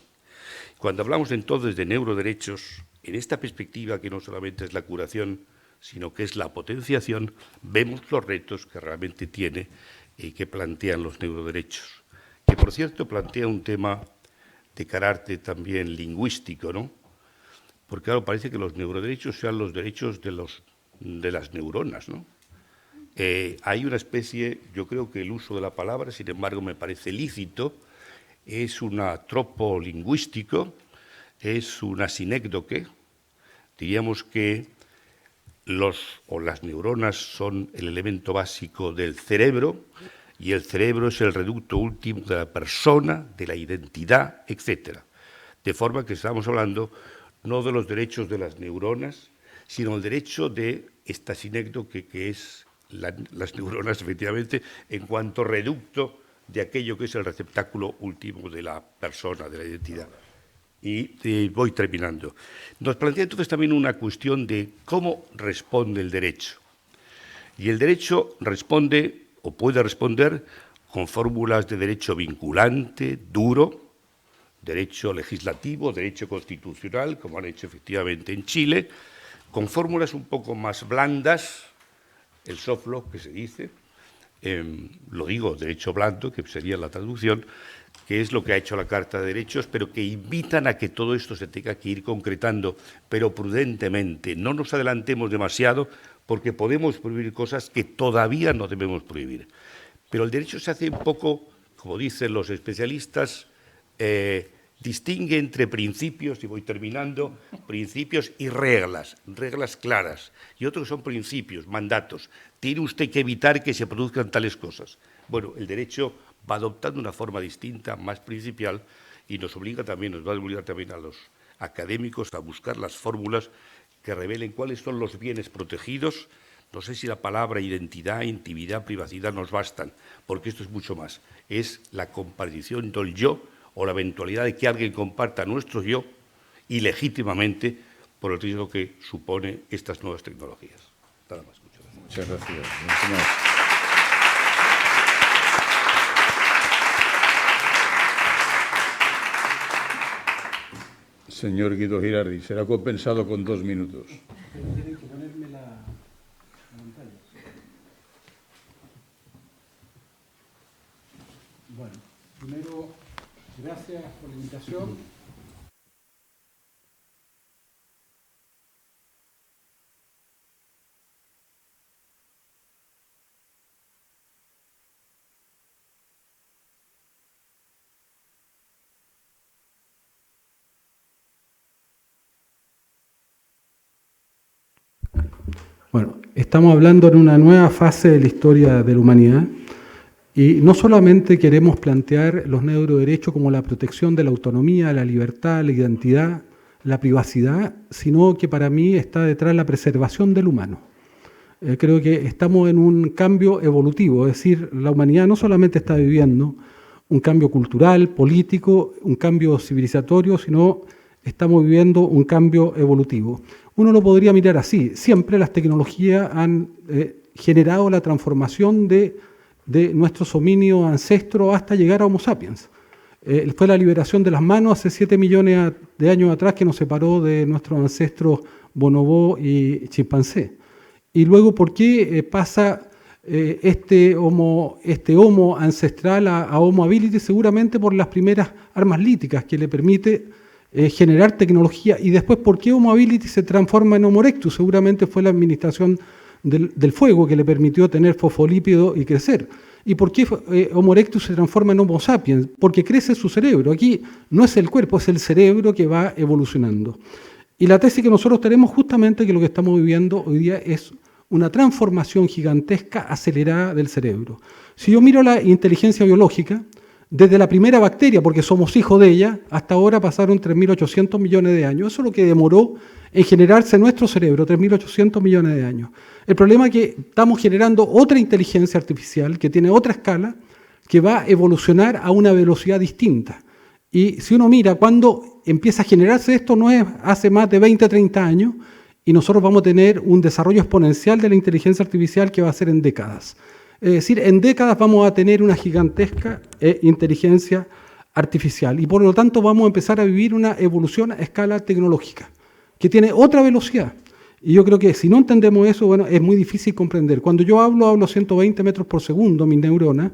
Cuando hablamos entonces de neuroderechos, en esta perspectiva que no solamente es la curación, sino que es la potenciación, vemos los retos que realmente tiene y que plantean los neuroderechos. Que, por cierto, plantea un tema de carácter también lingüístico, ¿no? Porque, claro, parece que los neuroderechos sean los derechos de las neuronas, ¿no? Hay una especie, yo creo que el uso de la palabra, sin embargo, me parece lícito, es un tropo lingüístico, es una sinécdoque. Diríamos que las neuronas son el elemento básico del cerebro y el cerebro es el reducto último de la persona, de la identidad, etc. De forma que estamos hablando no de los derechos de las neuronas, sino el derecho de esta sinécdoque que es las neuronas, efectivamente, en cuanto reducto de aquello que es el receptáculo último de la persona, de la identidad. Y voy terminando. Nos plantea entonces también una cuestión de cómo responde el derecho. Y el derecho responde, o puede responder, con fórmulas de derecho vinculante, duro, derecho legislativo, derecho constitucional, como han hecho efectivamente en Chile, con fórmulas un poco más blandas, el soft law que se dice, lo digo, derecho blando, que sería la traducción, que es lo que ha hecho la Carta de Derechos, pero que invitan a que todo esto se tenga que ir concretando, pero prudentemente. No nos adelantemos demasiado, porque podemos prohibir cosas que todavía no debemos prohibir. Pero el derecho se hace un poco, como dicen los especialistas, distingue entre principios, y voy terminando, principios y reglas claras, y otros son principios, mandatos. Tiene usted que evitar que se produzcan tales cosas. Bueno, el derecho va adoptando una forma distinta, más principial, y nos va a obligar también a los académicos a buscar las fórmulas que revelen cuáles son los bienes protegidos. No sé si la palabra identidad, intimidad, privacidad nos bastan, porque esto es mucho más. Es la compartición del yo o la eventualidad de que alguien comparta nuestro yo ilegítimamente por el riesgo que supone estas nuevas tecnologías. Nada más. Muchas gracias. Muchas gracias. Señor Guido Girardi, será compensado con 2 minutos. Tienen que ponerme la pantalla. Bueno, primero, gracias por la invitación. Bueno, estamos hablando en una nueva fase de la historia de la humanidad y no solamente queremos plantear los neuroderechos como la protección de la autonomía, la libertad, la identidad, la privacidad, sino que para mí está detrás la preservación del humano. Creo que estamos en un cambio evolutivo, es decir, la humanidad no solamente está viviendo un cambio cultural, político, un cambio civilizatorio, sino estamos viviendo un cambio evolutivo. Uno lo podría mirar así. Siempre las tecnologías han generado la transformación de nuestros homínidos ancestros hasta llegar a Homo sapiens. Fue la liberación de las manos hace 7 millones de años atrás que nos separó de nuestros ancestros bonobo y chimpancé. Y luego, ¿por qué pasa este homo ancestral a Homo habilis? Seguramente por las primeras armas líticas que le permite generar tecnología, y después por qué Homo habilis se transforma en Homo erectus. Seguramente fue la administración del fuego que le permitió tener fosfolípido y crecer. ¿Y por qué Homo erectus se transforma en Homo sapiens? Porque crece su cerebro. Aquí no es el cuerpo, es el cerebro que va evolucionando. Y la tesis que nosotros tenemos justamente que lo que estamos viviendo hoy día es una transformación gigantesca acelerada del cerebro. Si yo miro la inteligencia biológica, desde la primera bacteria, porque somos hijos de ella, hasta ahora pasaron 3.800 millones de años. Eso es lo que demoró en generarse nuestro cerebro, 3.800 millones de años. El problema es que estamos generando otra inteligencia artificial que tiene otra escala, que va a evolucionar a una velocidad distinta. Y si uno mira cuando empieza a generarse esto, no es hace más de 20, 30 años, y nosotros vamos a tener un desarrollo exponencial de la inteligencia artificial que va a ser en décadas. Es decir, en décadas vamos a tener una gigantesca inteligencia artificial y por lo tanto vamos a empezar a vivir una evolución a escala tecnológica que tiene otra velocidad. Y yo creo que si no entendemos eso, bueno, es muy difícil comprender. Cuando yo hablo 120 metros por segundo, mis neuronas,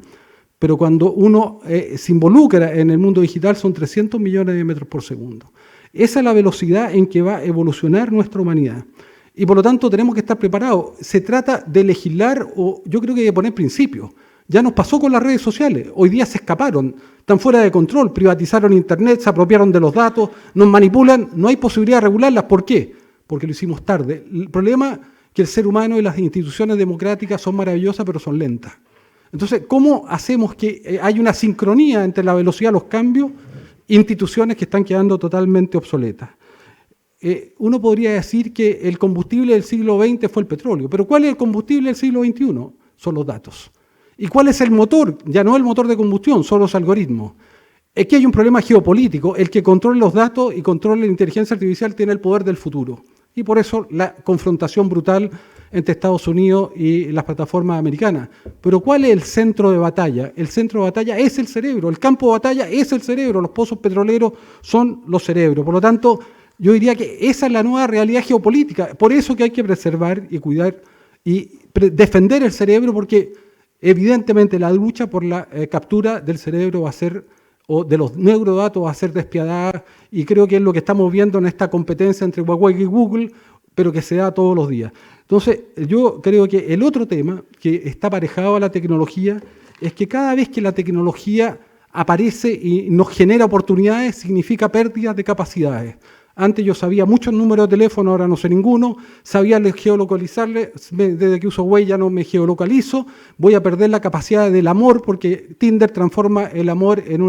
pero cuando uno se involucra en el mundo digital son 300 millones de metros por segundo. Esa es la velocidad en que va a evolucionar nuestra humanidad. Y por lo tanto tenemos que estar preparados. Se trata de legislar, o yo creo que hay que poner principios. Ya nos pasó con las redes sociales. Hoy día se escaparon, están fuera de control, privatizaron Internet, se apropiaron de los datos, nos manipulan, no hay posibilidad de regularlas. ¿Por qué? Porque lo hicimos tarde. El problema es que el ser humano y las instituciones democráticas son maravillosas, pero son lentas. Entonces, ¿cómo hacemos que haya una sincronía entre la velocidad de los cambios e instituciones que están quedando totalmente obsoletas? Uno podría decir que el combustible del siglo XX fue el petróleo, pero ¿cuál es el combustible del siglo XXI? Son los datos. ¿Y cuál es el motor? Ya no el motor de combustión, son los algoritmos. Es que hay un problema geopolítico. El que controle los datos y controle la inteligencia artificial tiene el poder del futuro. Y por eso la confrontación brutal entre Estados Unidos y las plataformas americanas. Pero ¿cuál es el centro de batalla? El centro de batalla es el cerebro. El campo de batalla es el cerebro. Los pozos petroleros son los cerebros. Por lo tanto, yo diría que esa es la nueva realidad geopolítica. Por eso que hay que preservar y cuidar y defender el cerebro, porque evidentemente la lucha por la captura del cerebro va a ser, o de los neurodatos, va a ser despiadada, y creo que es lo que estamos viendo en esta competencia entre Huawei y Google, pero que se da todos los días. Entonces, yo creo que el otro tema que está aparejado a la tecnología es que cada vez que la tecnología aparece y nos genera oportunidades, significa pérdidas de capacidades. Antes yo sabía muchos números de teléfono, ahora no sé ninguno, sabía geolocalizarle, desde que uso Waze ya no me geolocalizo, voy a perder la capacidad del amor, porque Tinder transforma el amor en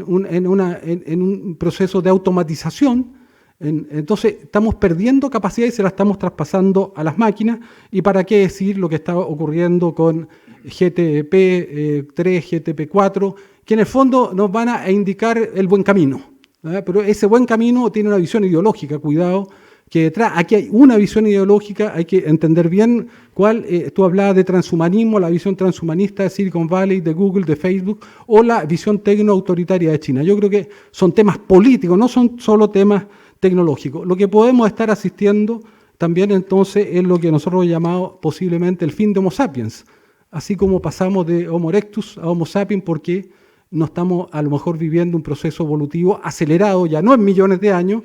un proceso de automatización. Entonces estamos perdiendo capacidad y se la estamos traspasando a las máquinas. Y para qué decir lo que está ocurriendo con GTP 3, GTP 4, que en el fondo nos van a indicar el buen camino. Pero ese buen camino tiene una visión ideológica, cuidado, que detrás, aquí hay una visión ideológica, hay que entender bien cuál, tú hablabas de transhumanismo, la visión transhumanista de Silicon Valley, de Google, de Facebook, o la visión tecno-autoritaria de China. Yo creo que son temas políticos, no son solo temas tecnológicos. Lo que podemos estar asistiendo también entonces es lo que nosotros hemos llamado posiblemente el fin de Homo sapiens, así como pasamos de Homo erectus a Homo sapiens, porque no estamos a lo mejor viviendo un proceso evolutivo acelerado, ya no en millones de años.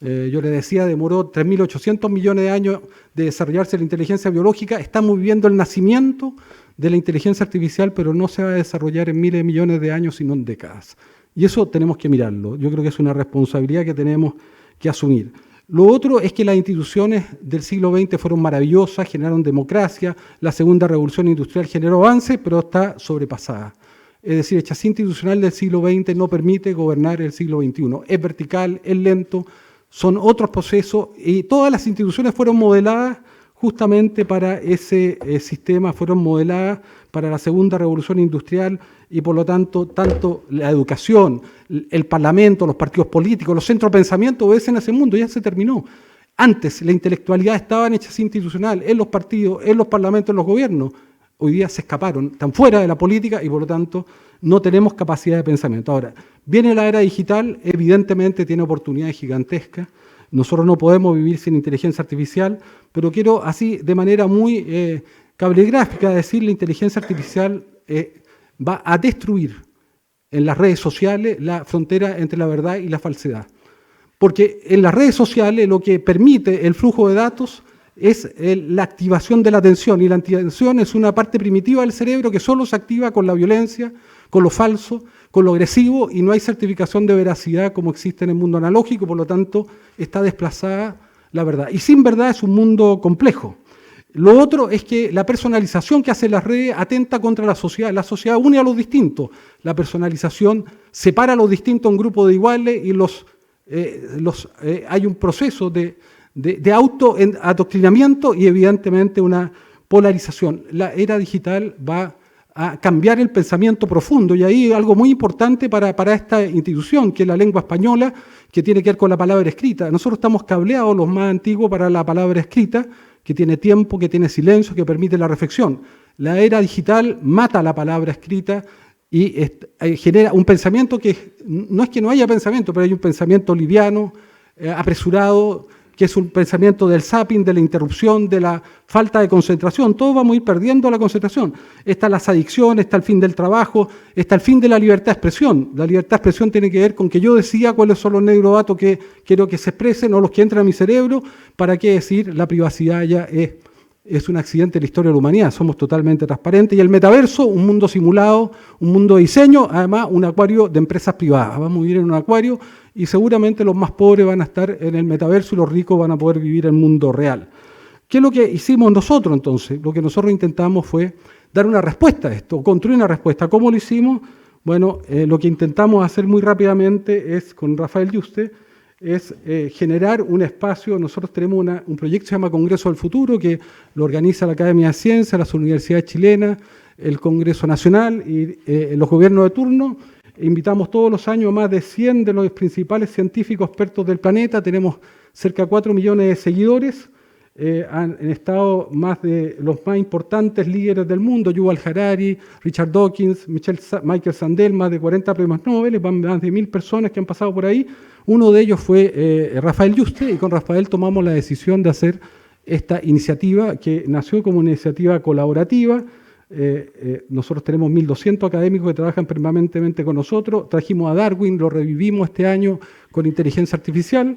Yo le decía, demoró 3.800 millones de años de desarrollarse la inteligencia biológica. Estamos viviendo el nacimiento de la inteligencia artificial, pero no se va a desarrollar en miles de millones de años, sino en décadas. Y eso tenemos que mirarlo. Yo creo que es una responsabilidad que tenemos que asumir. Lo otro es que las instituciones del siglo XX fueron maravillosas, generaron democracia, la segunda revolución industrial generó avance, pero está sobrepasada. Es decir, el chasis institucional del siglo XX no permite gobernar el siglo XXI. Es vertical, es lento, son otros procesos, y todas las instituciones fueron modeladas justamente para ese sistema, fueron modeladas para la segunda revolución industrial, y por lo tanto la educación, el parlamento, los partidos políticos, los centros de pensamiento obedecen a ese mundo, ya se terminó. Antes la intelectualidad estaba en el chasis institucional, en los partidos, en los parlamentos, en los gobiernos. Hoy día se escaparon, están fuera de la política y por lo tanto no tenemos capacidad de pensamiento. Ahora, viene la era digital, evidentemente tiene oportunidades gigantescas. Nosotros no podemos vivir sin inteligencia artificial, pero quiero así de manera muy cablegráfica decir, la inteligencia artificial va a destruir en las redes sociales la frontera entre la verdad y la falsedad. Porque en las redes sociales lo que permite el flujo de datos es la activación de la atención, y la atención es una parte primitiva del cerebro que solo se activa con la violencia, con lo falso, con lo agresivo, y no hay certificación de veracidad como existe en el mundo analógico, por lo tanto está desplazada la verdad. Y sin verdad es un mundo complejo. Lo otro es que la personalización que hacen las redes atenta contra la sociedad. La sociedad une a los distintos. La personalización separa a los distintos en grupos de iguales y hay un proceso de autoadoctrinamiento y evidentemente una polarización. La era digital va a cambiar el pensamiento profundo, y ahí algo muy importante para esta institución, que es la lengua española, que tiene que ver con la palabra escrita. Nosotros estamos cableados, los más antiguos, para la palabra escrita, que tiene tiempo, que tiene silencio, que permite la reflexión. La era digital mata la palabra escrita y genera un pensamiento que no es que no haya pensamiento, pero hay un pensamiento liviano, apresurado, que es un pensamiento del zapping, de la interrupción, de la falta de concentración. Todos vamos a ir perdiendo la concentración. Está las adicciones, está el fin del trabajo, está el fin de la libertad de expresión. La libertad de expresión tiene que ver con que yo decida cuáles son los neurodatos que quiero que se expresen o los que entran a mi cerebro. ¿Para qué decir? La privacidad ya es un accidente de la historia de la humanidad. Somos totalmente transparentes. Y el metaverso, un mundo simulado, un mundo de diseño, además un acuario de empresas privadas. Vamos a vivir en un acuario y seguramente los más pobres van a estar en el metaverso y los ricos van a poder vivir en el mundo real. ¿Qué es lo que hicimos nosotros entonces? Lo que nosotros intentamos fue dar una respuesta a esto, construir una respuesta. ¿Cómo lo hicimos? Bueno, lo que intentamos hacer muy rápidamente es, con Rafael Yuste, es generar un espacio. Nosotros tenemos un proyecto que se llama Congreso del Futuro, que lo organiza la Academia de Ciencias, las universidades chilenas, el Congreso Nacional y los gobiernos de turno. Invitamos todos los años a más de 100 de los principales científicos expertos del planeta. Tenemos cerca de 4 millones de seguidores. Han estado más de los más importantes líderes del mundo: Yuval Harari, Richard Dawkins, Michael Sandel, más de 40 premios Nobel, más de 1000 personas que han pasado por ahí. Uno de ellos fue Rafael Yuste, y con Rafael tomamos la decisión de hacer esta iniciativa que nació como una iniciativa colaborativa. Nosotros tenemos 1.200 académicos que trabajan permanentemente con nosotros. Trajimos a Darwin, lo revivimos este año con inteligencia artificial.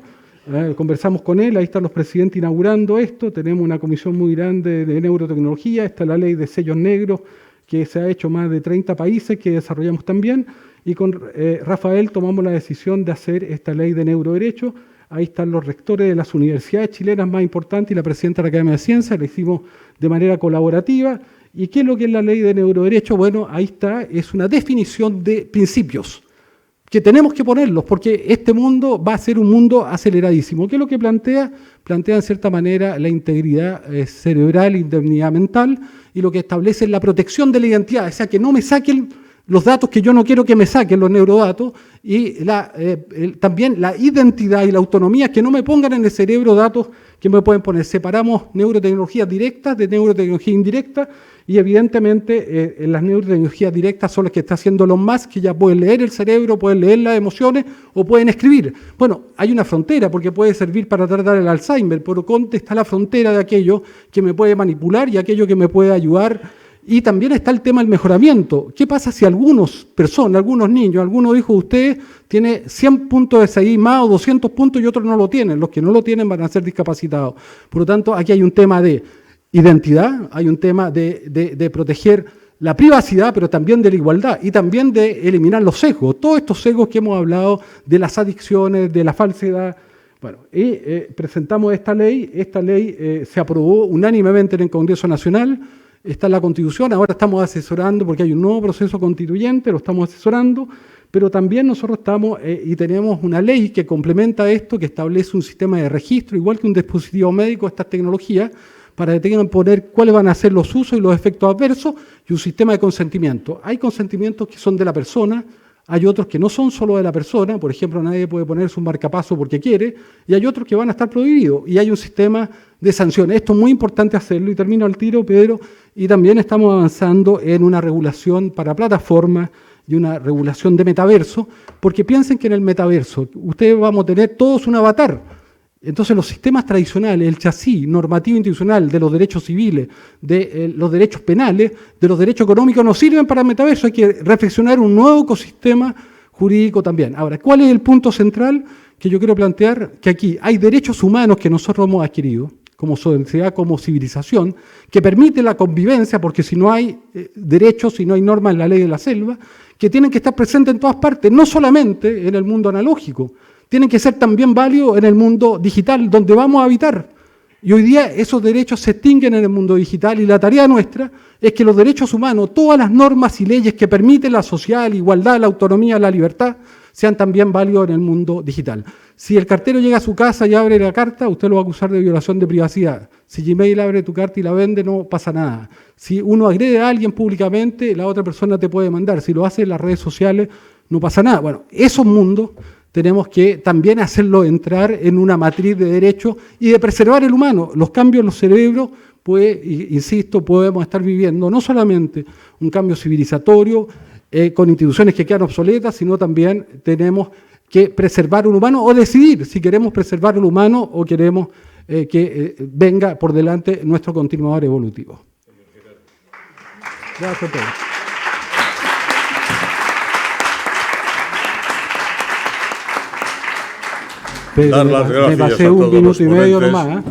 Conversamos con él, ahí están los presidentes inaugurando esto. Tenemos una comisión muy grande de neurotecnología. Está la ley de sellos negros que se ha hecho en más de 30 países, que desarrollamos también. Y con Rafael tomamos la decisión de hacer esta ley de neuroderecho. Ahí están los rectores de las universidades chilenas más importantes y la presidenta de la Academia de Ciencias. La hicimos de manera colaborativa. ¿Y qué es lo que es la ley de neuroderecho? Bueno, ahí está, es una definición de principios que tenemos que ponerlos, porque este mundo va a ser un mundo aceleradísimo. ¿Qué es lo que plantea? Plantea en cierta manera la integridad cerebral, indemnidad mental, y lo que establece es la protección de la identidad, o sea, que no me saquen los datos que yo no quiero que me saquen, los neurodatos, y también la identidad y la autonomía, que no me pongan en el cerebro datos que me pueden poner. Separamos neurotecnologías directas de neurotecnología indirecta, y evidentemente las neurotecnologías directas son las que está haciendo Elon Musk, que ya pueden leer el cerebro, pueden leer las emociones o pueden escribir. Bueno, hay una frontera, porque puede servir para tratar el Alzheimer, pero ¿dónde está la frontera de aquello que me puede manipular y aquello que me puede ayudar? Y también está el tema del mejoramiento. ¿Qué pasa si algunas personas, algunos niños, algunos hijos de ustedes tienen 100 puntos de CI más o 200 puntos y otros no lo tienen? Los que no lo tienen van a ser discapacitados. Por lo tanto, aquí hay un tema de identidad, hay un tema de proteger la privacidad, pero también de la igualdad y también de eliminar los sesgos. Todos estos sesgos que hemos hablado, de las adicciones, de la falsedad. Bueno, y presentamos esta ley se aprobó unánimemente en el Congreso Nacional. Está en la Constitución, ahora estamos asesorando porque hay un nuevo proceso constituyente, lo estamos asesorando, pero también nosotros estamos y tenemos una ley que complementa esto, que establece un sistema de registro, igual que un dispositivo médico de estas tecnologías, para que tengan que poner cuáles van a ser los usos y los efectos adversos, y un sistema de consentimiento. Hay consentimientos que son de la persona, hay otros que no son solo de la persona, por ejemplo, nadie puede ponerse un marcapaso porque quiere, y hay otros que van a estar prohibidos, y hay un sistema de sanciones. Esto es muy importante hacerlo, y termino al tiro, Pedro, y también estamos avanzando en una regulación para plataformas y una regulación de metaverso, porque piensen que en el metaverso ustedes vamos a tener todos un avatar. Entonces los sistemas tradicionales, el chasis normativo institucional de los derechos civiles, de los derechos penales, de los derechos económicos, no sirven para el metaverso. Hay que reflexionar un nuevo ecosistema jurídico también. Ahora, ¿cuál es el punto central que yo quiero plantear? Que aquí hay derechos humanos que nosotros hemos adquirido como sociedad, como civilización, que permite la convivencia, porque si no hay derechos, si no hay normas en la ley de la selva, que tienen que estar presentes en todas partes, no solamente en el mundo analógico, tienen que ser también válidos en el mundo digital, donde vamos a habitar. Y hoy día esos derechos se extinguen en el mundo digital, y la tarea nuestra es que los derechos humanos, todas las normas y leyes que permiten la sociedad, la igualdad, la autonomía, la libertad, sean también válidos en el mundo digital. Si el cartero llega a su casa y abre la carta, usted lo va a acusar de violación de privacidad. Si Gmail abre tu carta y la vende, no pasa nada. Si uno agrede a alguien públicamente, la otra persona te puede demandar. Si lo hace en las redes sociales, no pasa nada. Bueno, esos mundos tenemos que también hacerlo entrar en una matriz de derecho y de preservar el humano. Los cambios en los cerebros, pues, insisto, podemos estar viviendo no solamente un cambio civilizatorio con instituciones que quedan obsoletas, sino también tenemos que preservar un humano o decidir si queremos preservar el humano o queremos que venga por delante nuestro continuador evolutivo. Gracias a todos. Pedro, me pasé un minuto y medio nomás.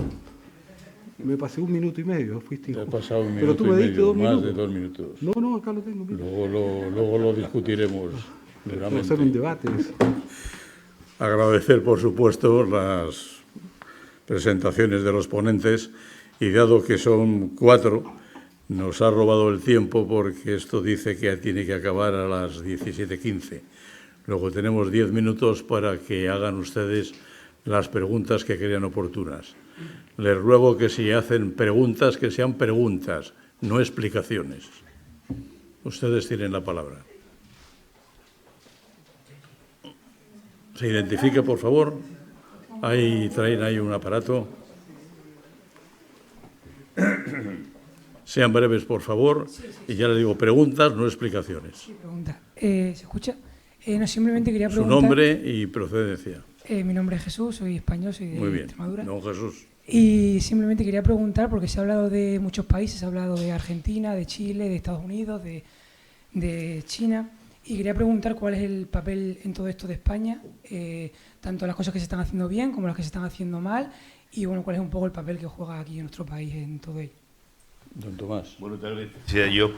Me pasé un minuto y medio. Fuiste Te he pasado un pero minuto tú me y diste medio, 2 más minutos. de 2 minutos. No, acá lo tengo. Luego lo discutiremos Vamos a duramente. hacer un debate. Agradecer, por supuesto, las presentaciones de los ponentes, y dado que son 4, nos ha robado el tiempo porque esto dice que tiene que acabar a las 17:15. Luego tenemos 10 minutos para que hagan ustedes las preguntas que crean oportunas. Les ruego que si hacen preguntas, que sean preguntas, no explicaciones. Ustedes tienen la palabra. Se identifique, por favor. Traen ahí un aparato. Sean breves, por favor. Y ya les digo, preguntas, no explicaciones. Sí, pregunta. ¿Se escucha? No, simplemente quería Su preguntar... nombre y procedencia. Mi nombre es Jesús, soy español, soy de Muy bien, Extremadura. don Jesús. Y simplemente quería preguntar, porque se ha hablado de muchos países, se ha hablado de Argentina, de Chile, de Estados Unidos, de China, y quería preguntar cuál es el papel en todo esto de España, tanto las cosas que se están haciendo bien como las que se están haciendo mal, y bueno, cuál es un poco el papel que juega aquí en nuestro país en todo ello. Don Tomás. Bueno, tal vez sea yo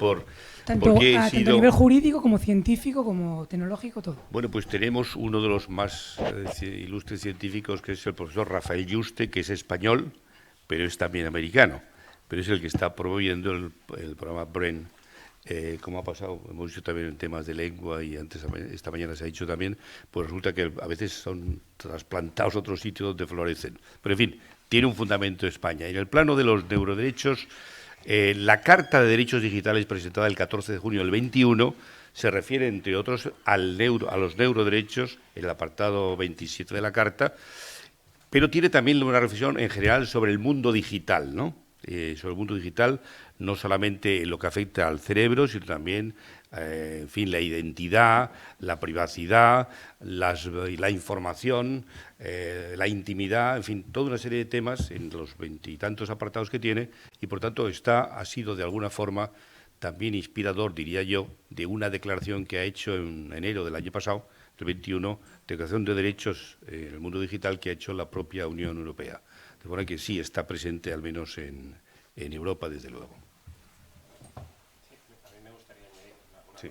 Tanto porque he a sido... nivel jurídico como científico, como tecnológico, todo. Bueno, pues tenemos uno de los más ilustres científicos, que es el profesor Rafael Yuste, que es español, pero es también americano, pero es el que está promoviendo el programa BRAIN. Como ha pasado, hemos dicho también en temas de lengua y antes esta mañana se ha dicho también, pues resulta que a veces son trasplantados a otro sitio donde florecen. Pero en fin, tiene un fundamento España. En el plano de los neuroderechos, la Carta de Derechos Digitales presentada el 14 de junio del 21 se refiere, entre otros, a los neuroderechos, el apartado 27 de la Carta, pero tiene también una reflexión en general sobre el mundo digital, ¿no? Sobre el mundo digital, no solamente lo que afecta al cerebro, sino también, en fin, la identidad, la privacidad, la información, la intimidad, en fin, toda una serie de temas en los 20 y tantos apartados que tiene, y por tanto ha sido de alguna forma también inspirador, diría yo, de una declaración que ha hecho en enero del año pasado, el 21, Declaración de Derechos en el Mundo Digital, que ha hecho la propia Unión Europea. De forma que sí está presente, al menos en Europa, desde luego. Sí.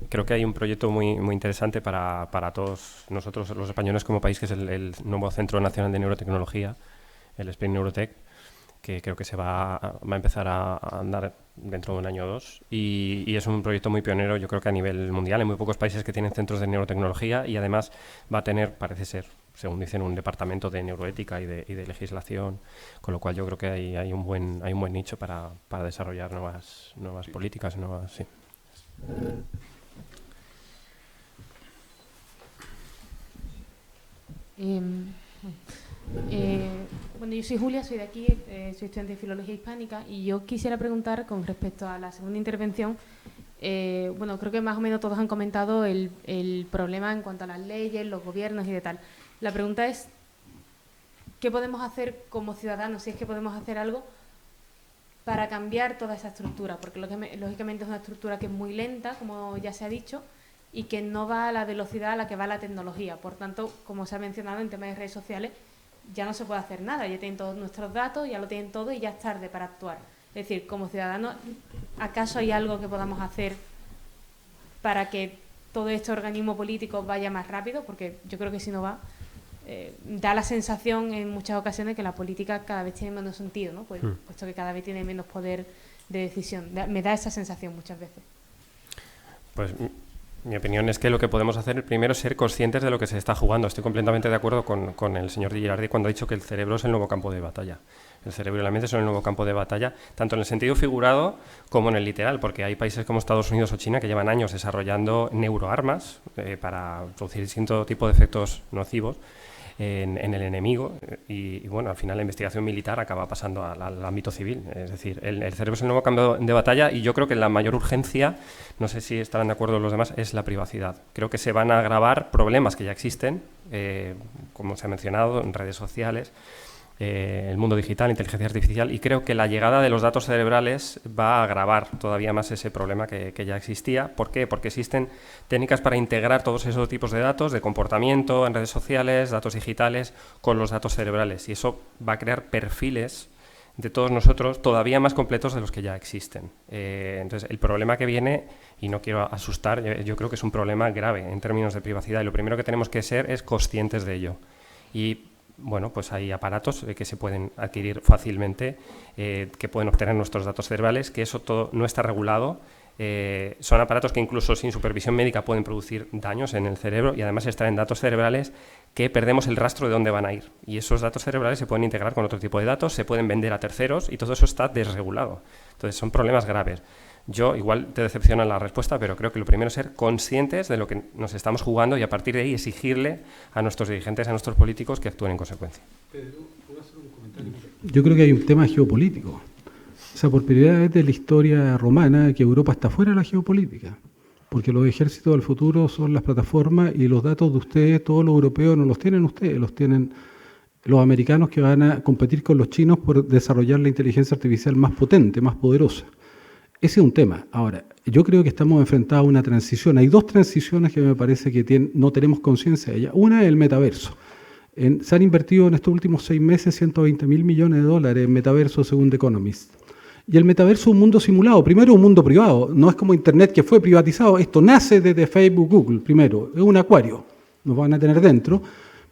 Creo que hay un proyecto muy interesante para todos nosotros, los españoles, como país, que es el nuevo Centro Nacional de Neurotecnología, el Spring Neurotech, que creo que se va a empezar a andar dentro de un año o dos, y es un proyecto muy pionero, yo creo que a nivel mundial. Hay muy pocos países que tienen centros de neurotecnología, y además va a tener, parece ser, según dicen, un departamento de neuroética y de legislación, con lo cual yo creo que hay un buen nicho para desarrollar nuevas políticas, sí. Bueno, yo soy Julia, soy de aquí, soy estudiante de Filología Hispánica, y yo quisiera preguntar con respecto a la segunda intervención. Bueno, creo que más o menos todos han comentado el problema en cuanto a las leyes, los gobiernos y de tal. La pregunta es, ¿qué podemos hacer como ciudadanos, si es que podemos hacer algo, para cambiar toda esa estructura? Porque lógicamente es una estructura que es muy lenta, como ya se ha dicho, y que no va a la velocidad a la que va la tecnología. Por tanto, como se ha mencionado en temas de redes sociales, ya no se puede hacer nada, ya tienen todos nuestros datos, ya lo tienen todo y ya es tarde para actuar. Es decir, como ciudadanos, ¿acaso hay algo que podamos hacer para que todo este organismo político vaya más rápido? Porque yo creo que si no va, da la sensación en muchas ocasiones que la política cada vez tiene menos sentido, ¿no? Puesto que cada vez tiene menos poder de decisión. Me da esa sensación muchas veces. Pues mi opinión es que lo que podemos hacer primero es ser conscientes de lo que se está jugando. Estoy completamente de acuerdo con el señor Di Girardi cuando ha dicho que el cerebro es el nuevo campo de batalla. El cerebro y la mente son el nuevo campo de batalla, tanto en el sentido figurado como en el literal, porque hay países como Estados Unidos o China que llevan años desarrollando neuroarmas para producir distinto tipo de efectos nocivos en el enemigo, y bueno, al final la investigación militar acaba pasando al ámbito civil. Es decir, el cerebro es el nuevo campo de batalla, y yo creo que la mayor urgencia, no sé si estarán de acuerdo los demás, es la privacidad. Creo que se van a agravar problemas que ya existen, como se ha mencionado, en redes sociales, el mundo digital, inteligencia artificial, y creo que la llegada de los datos cerebrales va a agravar todavía más ese problema que ya existía. ¿Por qué? Porque existen técnicas para integrar todos esos tipos de datos, de comportamiento en redes sociales, datos digitales, con los datos cerebrales, y eso va a crear perfiles de todos nosotros todavía más completos de los que ya existen. Entonces, el problema que viene, y no quiero asustar, yo creo que es un problema grave en términos de privacidad, y lo primero que tenemos que ser es conscientes de ello. Y bueno, pues hay aparatos que se pueden adquirir fácilmente, que pueden obtener nuestros datos cerebrales, que eso todo no está regulado. Son aparatos que incluso sin supervisión médica pueden producir daños en el cerebro y además extraen datos cerebrales que perdemos el rastro de dónde van a ir. Y esos datos cerebrales se pueden integrar con otro tipo de datos, se pueden vender a terceros y todo eso está desregulado. Entonces son problemas graves. Yo, igual te decepciona la respuesta, pero creo que lo primero es ser conscientes de lo que nos estamos jugando y a partir de ahí exigirle a nuestros dirigentes, a nuestros políticos que actúen en consecuencia. Yo creo que hay un tema geopolítico. O sea, por primera vez de la historia romana que Europa está fuera de la geopolítica, porque los ejércitos del futuro son las plataformas y los datos de ustedes, todos los europeos, no los tienen ustedes, los tienen los americanos que van a competir con los chinos por desarrollar la inteligencia artificial más potente, más poderosa. Ese es un tema. Ahora, yo creo que estamos enfrentados a una transición. Hay dos transiciones que me parece que no tenemos conciencia de ellas. Una es el metaverso. Se han invertido en estos últimos 6 meses 120.000 millones de dólares en metaverso según The Economist. Y el metaverso es un mundo simulado. Primero, un mundo privado. No es como Internet que fue privatizado. Esto nace desde Facebook, Google, primero. Es un acuario. Nos van a tener dentro.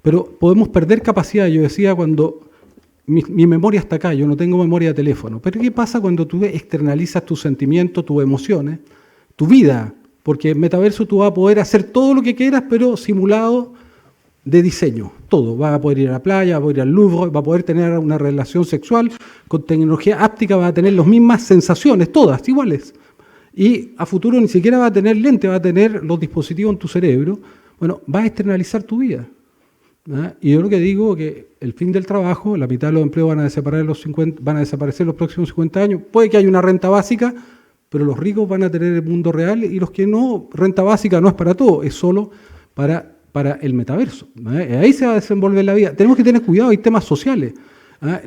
Pero podemos perder capacidad. Yo decía cuando mi memoria está acá, yo no tengo memoria de teléfono. Pero ¿qué pasa cuando tú externalizas tus sentimientos, tus emociones, tu vida? Porque en metaverso tú vas a poder hacer todo lo que quieras, pero simulado de diseño, todo. Vas a poder ir a la playa, vas a poder ir al Louvre, vas a poder tener una relación sexual con tecnología áptica, vas a tener las mismas sensaciones, todas iguales. Y a futuro ni siquiera vas a tener lente, vas a tener los dispositivos en tu cerebro. Bueno, vas a externalizar tu vida. ¿Ah? Y yo lo que digo es que el fin del trabajo, la mitad de los empleos van a desaparecer los próximos 50 años. Puede que haya una renta básica, pero los ricos van a tener el mundo real y los que no, renta básica no es para todo, es solo para el metaverso. Ahí se va a desenvolver la vida. Tenemos que tener cuidado, hay temas sociales.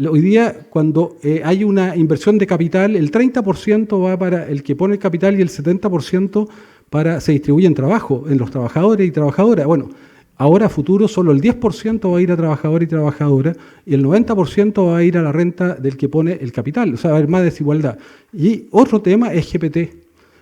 Hoy día, cuando hay una inversión de capital, el 30% va para el que pone el capital y el 70% se distribuye en trabajo, en los trabajadores y trabajadoras. Bueno, ahora a futuro solo el 10% va a ir a trabajador y trabajadora y el 90% va a ir a la renta del que pone el capital. O sea, va a haber más desigualdad. Y otro tema es GPT.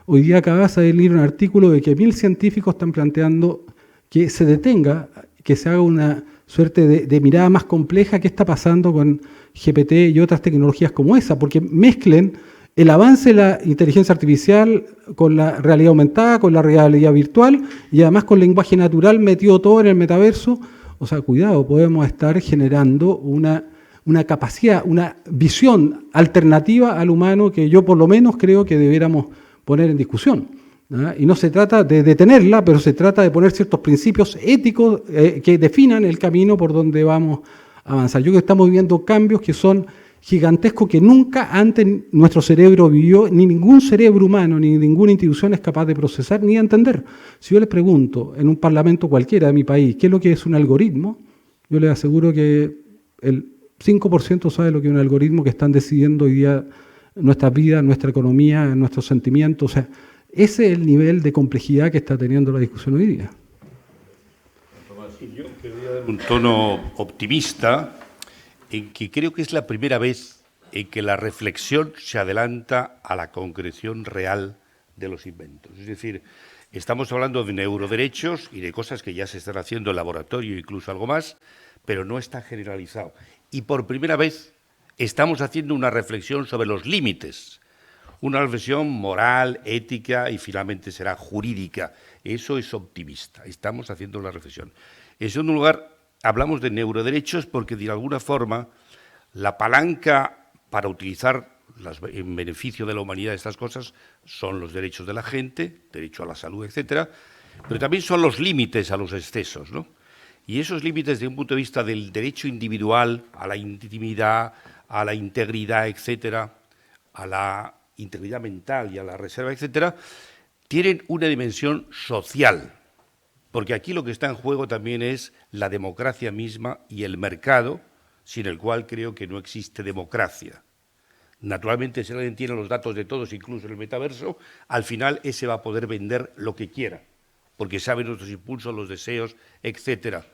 Hoy día acaba de salir un artículo de que 1.000 científicos están planteando que se detenga, que se haga una suerte de mirada más compleja qué está pasando con GPT y otras tecnologías como esa, porque mezclen el avance de la inteligencia artificial con la realidad aumentada, con la realidad virtual y además con lenguaje natural metido todo en el metaverso. O sea, cuidado, podemos estar generando una capacidad, una visión alternativa al humano que yo por lo menos creo que debiéramos poner en discusión. Y no se trata de detenerla, pero se trata de poner ciertos principios éticos que definan el camino por donde vamos a avanzar. Yo creo que estamos viviendo cambios que son gigantescos que nunca antes nuestro cerebro vivió, ni ningún cerebro humano, ni ninguna institución es capaz de procesar ni de entender. Si yo les pregunto en un parlamento cualquiera de mi país qué es lo que es un algoritmo, yo les aseguro que el 5% sabe lo que es un algoritmo que están decidiendo hoy día nuestras vidas, nuestra economía, nuestros sentimientos. O sea, ese es el nivel de complejidad que está teniendo la discusión hoy día. Yo quería dar un tono optimista en que creo que es la primera vez en que la reflexión se adelanta a la concreción real de los inventos. Es decir, estamos hablando de neuroderechos y de cosas que ya se están haciendo en laboratorio, incluso algo más, pero no está generalizado. Y por primera vez estamos haciendo una reflexión sobre los límites. Una reflexión moral, ética y finalmente será jurídica. Eso es optimista. Estamos haciendo una reflexión. En segundo lugar, hablamos de neuroderechos porque de alguna forma la palanca para utilizar en beneficio de la humanidad estas cosas son los derechos de la gente, derecho a la salud, etcétera, pero también son los límites a los excesos, ¿no? Y esos límites desde un punto de vista del derecho individual a la intimidad, a la integridad, etcétera, a la integridad mental y a la reserva, etcétera, tienen una dimensión social, porque aquí lo que está en juego también es la democracia misma y el mercado, sin el cual creo que no existe democracia. Naturalmente, si alguien tiene los datos de todos, incluso en el metaverso, al final ese va a poder vender lo que quiera, porque sabe nuestros impulsos, los deseos, etcétera.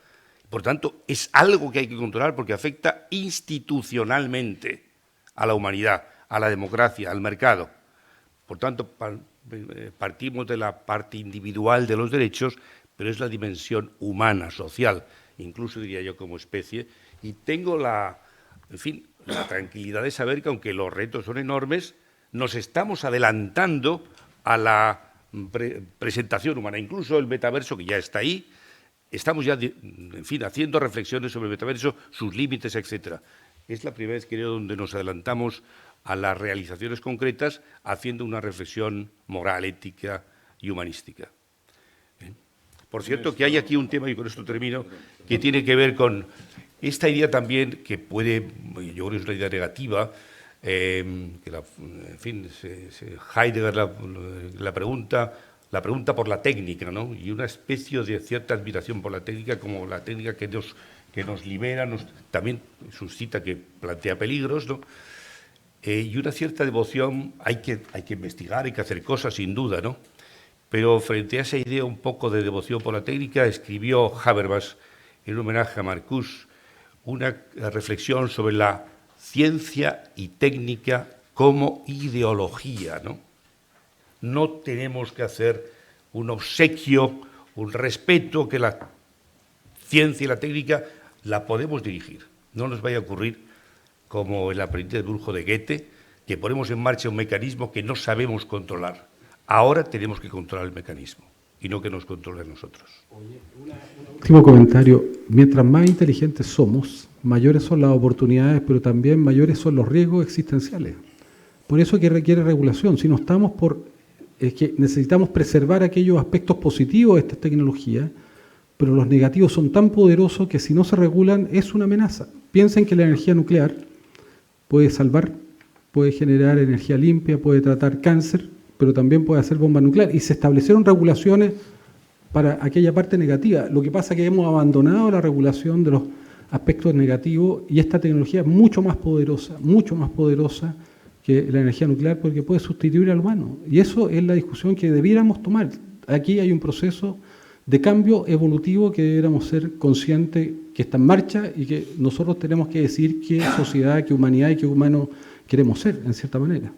Por tanto, es algo que hay que controlar porque afecta institucionalmente a la humanidad, a la democracia, al mercado. Por tanto, partimos de la parte individual de los derechos, pero es la dimensión humana, social, incluso diría yo como especie, Y tengo la tranquilidad de saber que, aunque los retos son enormes, nos estamos adelantando a la presentación humana. Incluso el metaverso, que ya está ahí, estamos ya, haciendo reflexiones sobre el metaverso, sus límites, etcétera. Es la primera vez, creo, donde nos adelantamos a las realizaciones concretas, haciendo una reflexión moral, ética y humanística. Por cierto, que hay aquí un tema, y con esto termino, que tiene que ver con esta idea también, que puede, yo creo que es una idea negativa, Heidegger la pregunta por la técnica, ¿no? Y una especie de cierta admiración por la técnica, como la técnica que nos libera, también suscita, que plantea peligros, ¿no? Y una cierta devoción, hay que investigar, hay que hacer cosas, sin duda, ¿no? Pero frente a esa idea un poco de devoción por la técnica, escribió Habermas, en homenaje a Marcuse, una reflexión sobre la ciencia y técnica como ideología, ¿no? No tenemos que hacer un obsequio, un respeto, que la ciencia y la técnica la podemos dirigir. No nos vaya a ocurrir como el aprendiz del brujo de Goethe, que ponemos en marcha un mecanismo que no sabemos controlar. Ahora tenemos que controlar el mecanismo y no que nos controle a nosotros. Último comentario. Mientras más inteligentes somos, mayores son las oportunidades, pero también mayores son los riesgos existenciales. Por eso que requiere regulación. Si no estamos es que necesitamos preservar aquellos aspectos positivos de esta tecnología, pero los negativos son tan poderosos que si no se regulan es una amenaza. Piensen que la energía nuclear puede salvar, puede generar energía limpia, puede tratar cáncer, pero también puede hacer bomba nuclear. Y se establecieron regulaciones para aquella parte negativa. Lo que pasa es que hemos abandonado la regulación de los aspectos negativos, y esta tecnología es mucho más poderosa que la energía nuclear, porque puede sustituir al humano. Y eso es la discusión que debiéramos tomar. Aquí hay un proceso de cambio evolutivo que debiéramos ser conscientes que está en marcha, y que nosotros tenemos que decidir qué sociedad, qué humanidad y qué humano queremos ser, en cierta manera.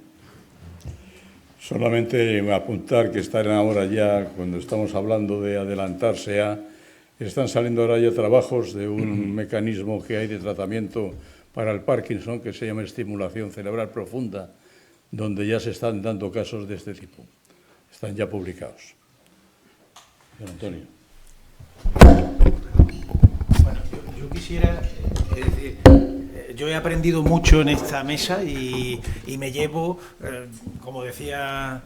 Solamente apuntar que están ahora ya, cuando estamos hablando de adelantarse están saliendo ahora ya trabajos de un mecanismo que hay de tratamiento para el Parkinson, que se llama estimulación cerebral profunda, donde ya se están dando casos de este tipo. Están ya publicados. Don Antonio. Bueno, yo quisiera decir, yo he aprendido mucho en esta mesa y me llevo, como decía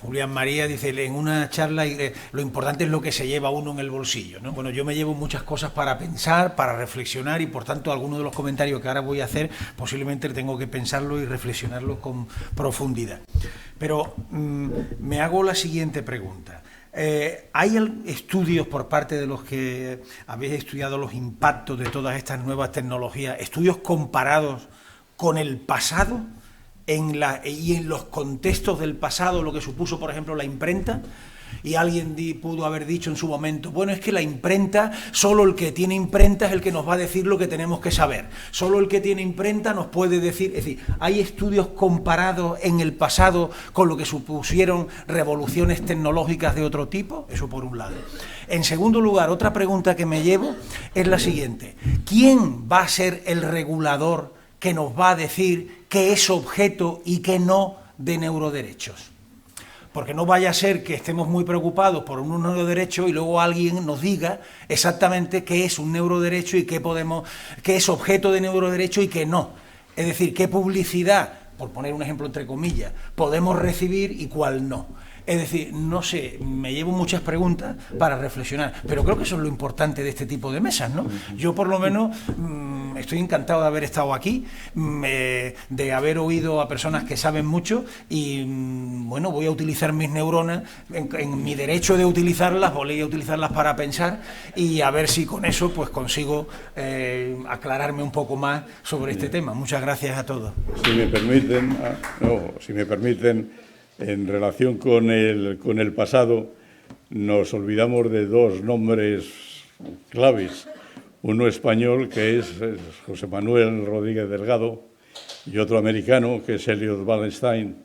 Julián María, dice, en una charla lo importante es lo que se lleva uno en el bolsillo, ¿no? Bueno, yo me llevo muchas cosas para pensar, para reflexionar, y por tanto algunos de los comentarios que ahora voy a hacer posiblemente tengo que pensarlo y reflexionarlo con profundidad. Pero me hago la siguiente pregunta. ¿Hay estudios por parte de los que habéis estudiado los impactos de todas estas nuevas tecnologías, estudios comparados con el pasado y en los contextos del pasado, lo que supuso, por ejemplo, la imprenta? Y alguien pudo haber dicho en su momento, bueno, es que la imprenta, solo el que tiene imprenta es el que nos va a decir lo que tenemos que saber. Solo el que tiene imprenta nos puede decir... Es decir, ¿hay estudios comparados en el pasado con lo que supusieron revoluciones tecnológicas de otro tipo? Eso por un lado. En segundo lugar, otra pregunta que me llevo es la siguiente. ¿Quién va a ser el regulador que nos va a decir qué es objeto y qué no de neuroderechos? Porque no vaya a ser que estemos muy preocupados por un neuroderecho y luego alguien nos diga exactamente qué es un neuroderecho y qué es objeto de neuroderecho y qué no. Es decir, qué publicidad, por poner un ejemplo entre comillas, podemos recibir y cuál no. Es decir, no sé, me llevo muchas preguntas para reflexionar, pero creo que eso es lo importante de este tipo de mesas, ¿no? Yo por lo menos estoy encantado de haber estado aquí, de haber oído a personas que saben mucho y, bueno, voy a utilizar mis neuronas en mi derecho de utilizarlas, voy a utilizarlas para pensar y a ver si con eso pues consigo aclararme un poco más sobre este tema. Muchas gracias a todos. Si me permiten, en relación con el pasado, nos olvidamos de dos nombres claves. Uno español, que es José Manuel Rodríguez Delgado, y otro americano, que es Elliot Wallenstein,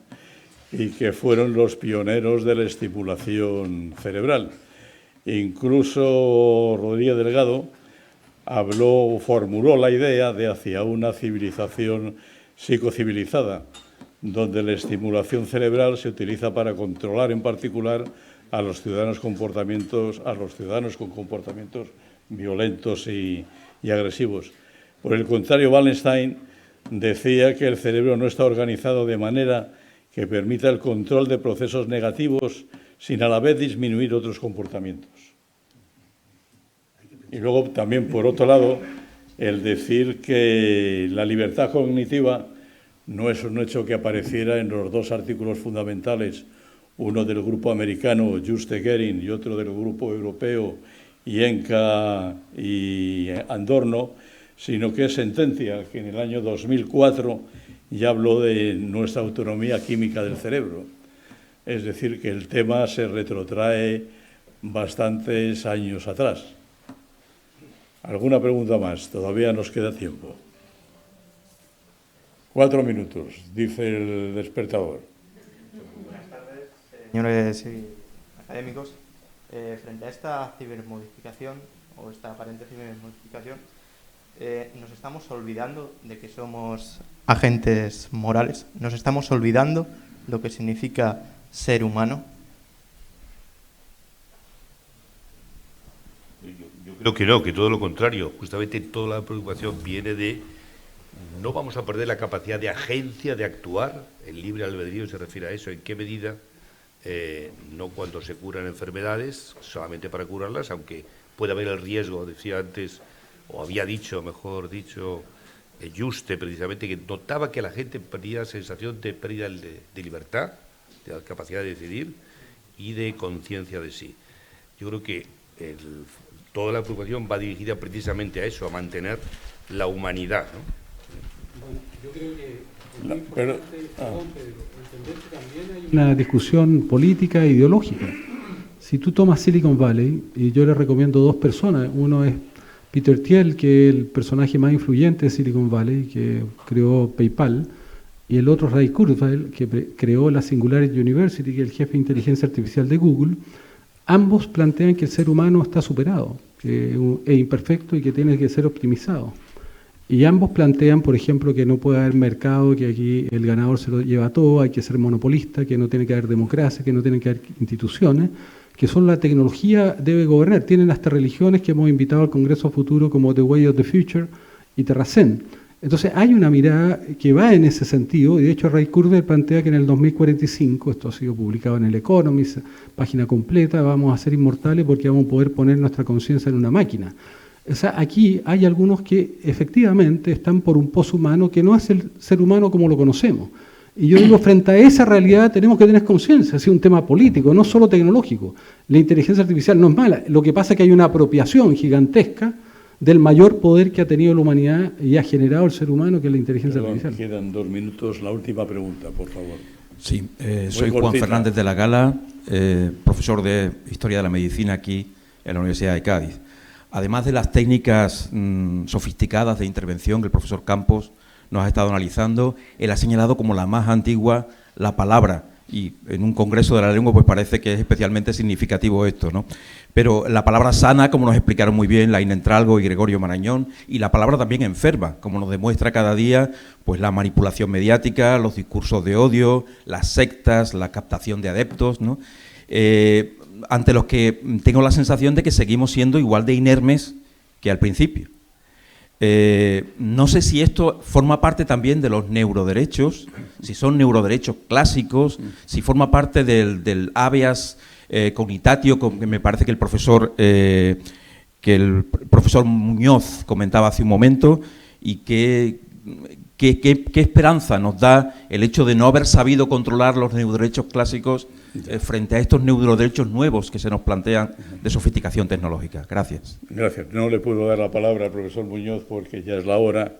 y que fueron los pioneros de la estimulación cerebral. Incluso Rodríguez Delgado formuló la idea de hacia una civilización psicocivilizada, donde la estimulación cerebral se utiliza para controlar en particular a los ciudadanos con comportamientos violentos y agresivos. Por el contrario, Wallenstein decía que el cerebro no está organizado de manera que permita el control de procesos negativos sin a la vez disminuir otros comportamientos. Y luego también, por otro lado, el decir que la libertad cognitiva no es un hecho que apareciera en los dos artículos fundamentales, uno del grupo americano, Juste Goering, y otro del grupo europeo, Ienca y Adorno, sino que es sentencia que en el año 2004 ya habló de nuestra autonomía química del cerebro. Es decir, que el tema se retrotrae bastantes años atrás. ¿Alguna pregunta más? Todavía nos queda tiempo. 4 minutos, dice el despertador. Buenas tardes, señores académicos. Frente a esta cibermodificación, o esta aparente cibermodificación, nos estamos olvidando de que somos agentes morales. Nos estamos olvidando lo que significa ser humano. Yo creo que no, que todo lo contrario. Justamente toda la preocupación viene de no vamos a perder la capacidad de agencia, de actuar. El libre albedrío se refiere a eso. ¿En qué medida? No cuando se curan enfermedades, solamente para curarlas, aunque puede haber el riesgo, decía antes, o había dicho, mejor dicho, Juste, precisamente, que notaba que la gente perdía sensación de pérdida de libertad, de la capacidad de decidir y de conciencia de sí. Yo creo que toda la preocupación va dirigida precisamente a eso, a mantener la humanidad, ¿no? Bueno, yo creo que es muy importante, entender que también hay una discusión política e ideológica. Si tú tomas Silicon Valley, y yo les recomiendo 2 personas, uno es Peter Thiel, que es el personaje más influyente de Silicon Valley, que creó PayPal, y el otro Ray Kurzweil, que creó la Singularity University, que es el jefe de inteligencia artificial de Google. Ambos plantean que el ser humano está superado, que es imperfecto y que tiene que ser optimizado. Y ambos plantean, por ejemplo, que no puede haber mercado, que aquí el ganador se lo lleva todo, hay que ser monopolista, que no tiene que haber democracia, que no tienen que haber instituciones, que solo la tecnología debe gobernar. Tienen hasta religiones que hemos invitado al Congreso Futuro como The Way of the Future y Terracén. Entonces hay una mirada que va en ese sentido, y de hecho Ray Kurzweil plantea que en el 2045, esto ha sido publicado en el Economist, página completa, vamos a ser inmortales porque vamos a poder poner nuestra conciencia en una máquina. O sea, aquí hay algunos que efectivamente están por un poshumano que no es el ser humano como lo conocemos. Y yo digo, frente a esa realidad tenemos que tener conciencia, es un tema político, no solo tecnológico. La inteligencia artificial no es mala, lo que pasa es que hay una apropiación gigantesca del mayor poder que ha tenido la humanidad y ha generado el ser humano, que es la inteligencia artificial. Quedan 2 minutos, la última pregunta, por favor. Sí, soy Juan Fernández de la Gala, profesor de Historia de la Medicina aquí en la Universidad de Cádiz. Además de las técnicas sofisticadas de intervención que el profesor Campos nos ha estado analizando, él ha señalado como la más antigua la palabra, y en un congreso de la lengua pues parece que es especialmente significativo esto, ¿no? Pero la palabra sana, como nos explicaron muy bien Laín Entralgo y Gregorio Marañón, y la palabra también enferma, como nos demuestra cada día pues la manipulación mediática, los discursos de odio, las sectas, la captación de adeptos, ¿no? Ante los que tengo la sensación de que seguimos siendo igual de inermes que al principio. No sé si esto forma parte también de los neuroderechos, si son neuroderechos clásicos, si forma parte del habeas cognitatio, que me parece que el profesor Muñoz comentaba hace un momento, y qué esperanza nos da el hecho de no haber sabido controlar los neuroderechos clásicos frente a estos neuroderechos nuevos que se nos plantean de sofisticación tecnológica. Gracias. Gracias. No le puedo dar la palabra al profesor Muñoz porque ya es la hora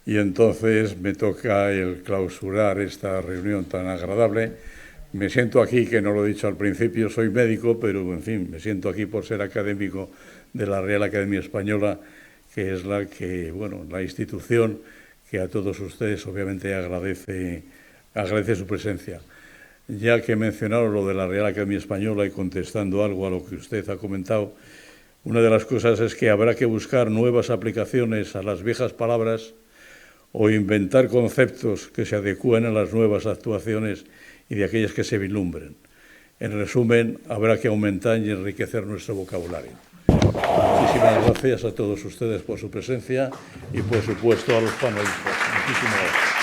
y entonces me toca el clausurar esta reunión tan agradable. Me siento aquí, que no lo he dicho al principio, soy médico, pero en fin, me siento aquí por ser académico de la Real Academia Española, que es la institución que a todos ustedes obviamente agradece su presencia. Ya que mencionaron lo de la Real Academia Española y contestando algo a lo que usted ha comentado, Una de las cosas es que habrá que buscar nuevas aplicaciones a las viejas palabras o inventar conceptos que se adecúen a las nuevas actuaciones y de aquellas que se vislumbren. En resumen, habrá que aumentar y enriquecer nuestro vocabulario. Muchísimas gracias a todos ustedes por su presencia y, por supuesto, a los panelistas. Muchísimas gracias.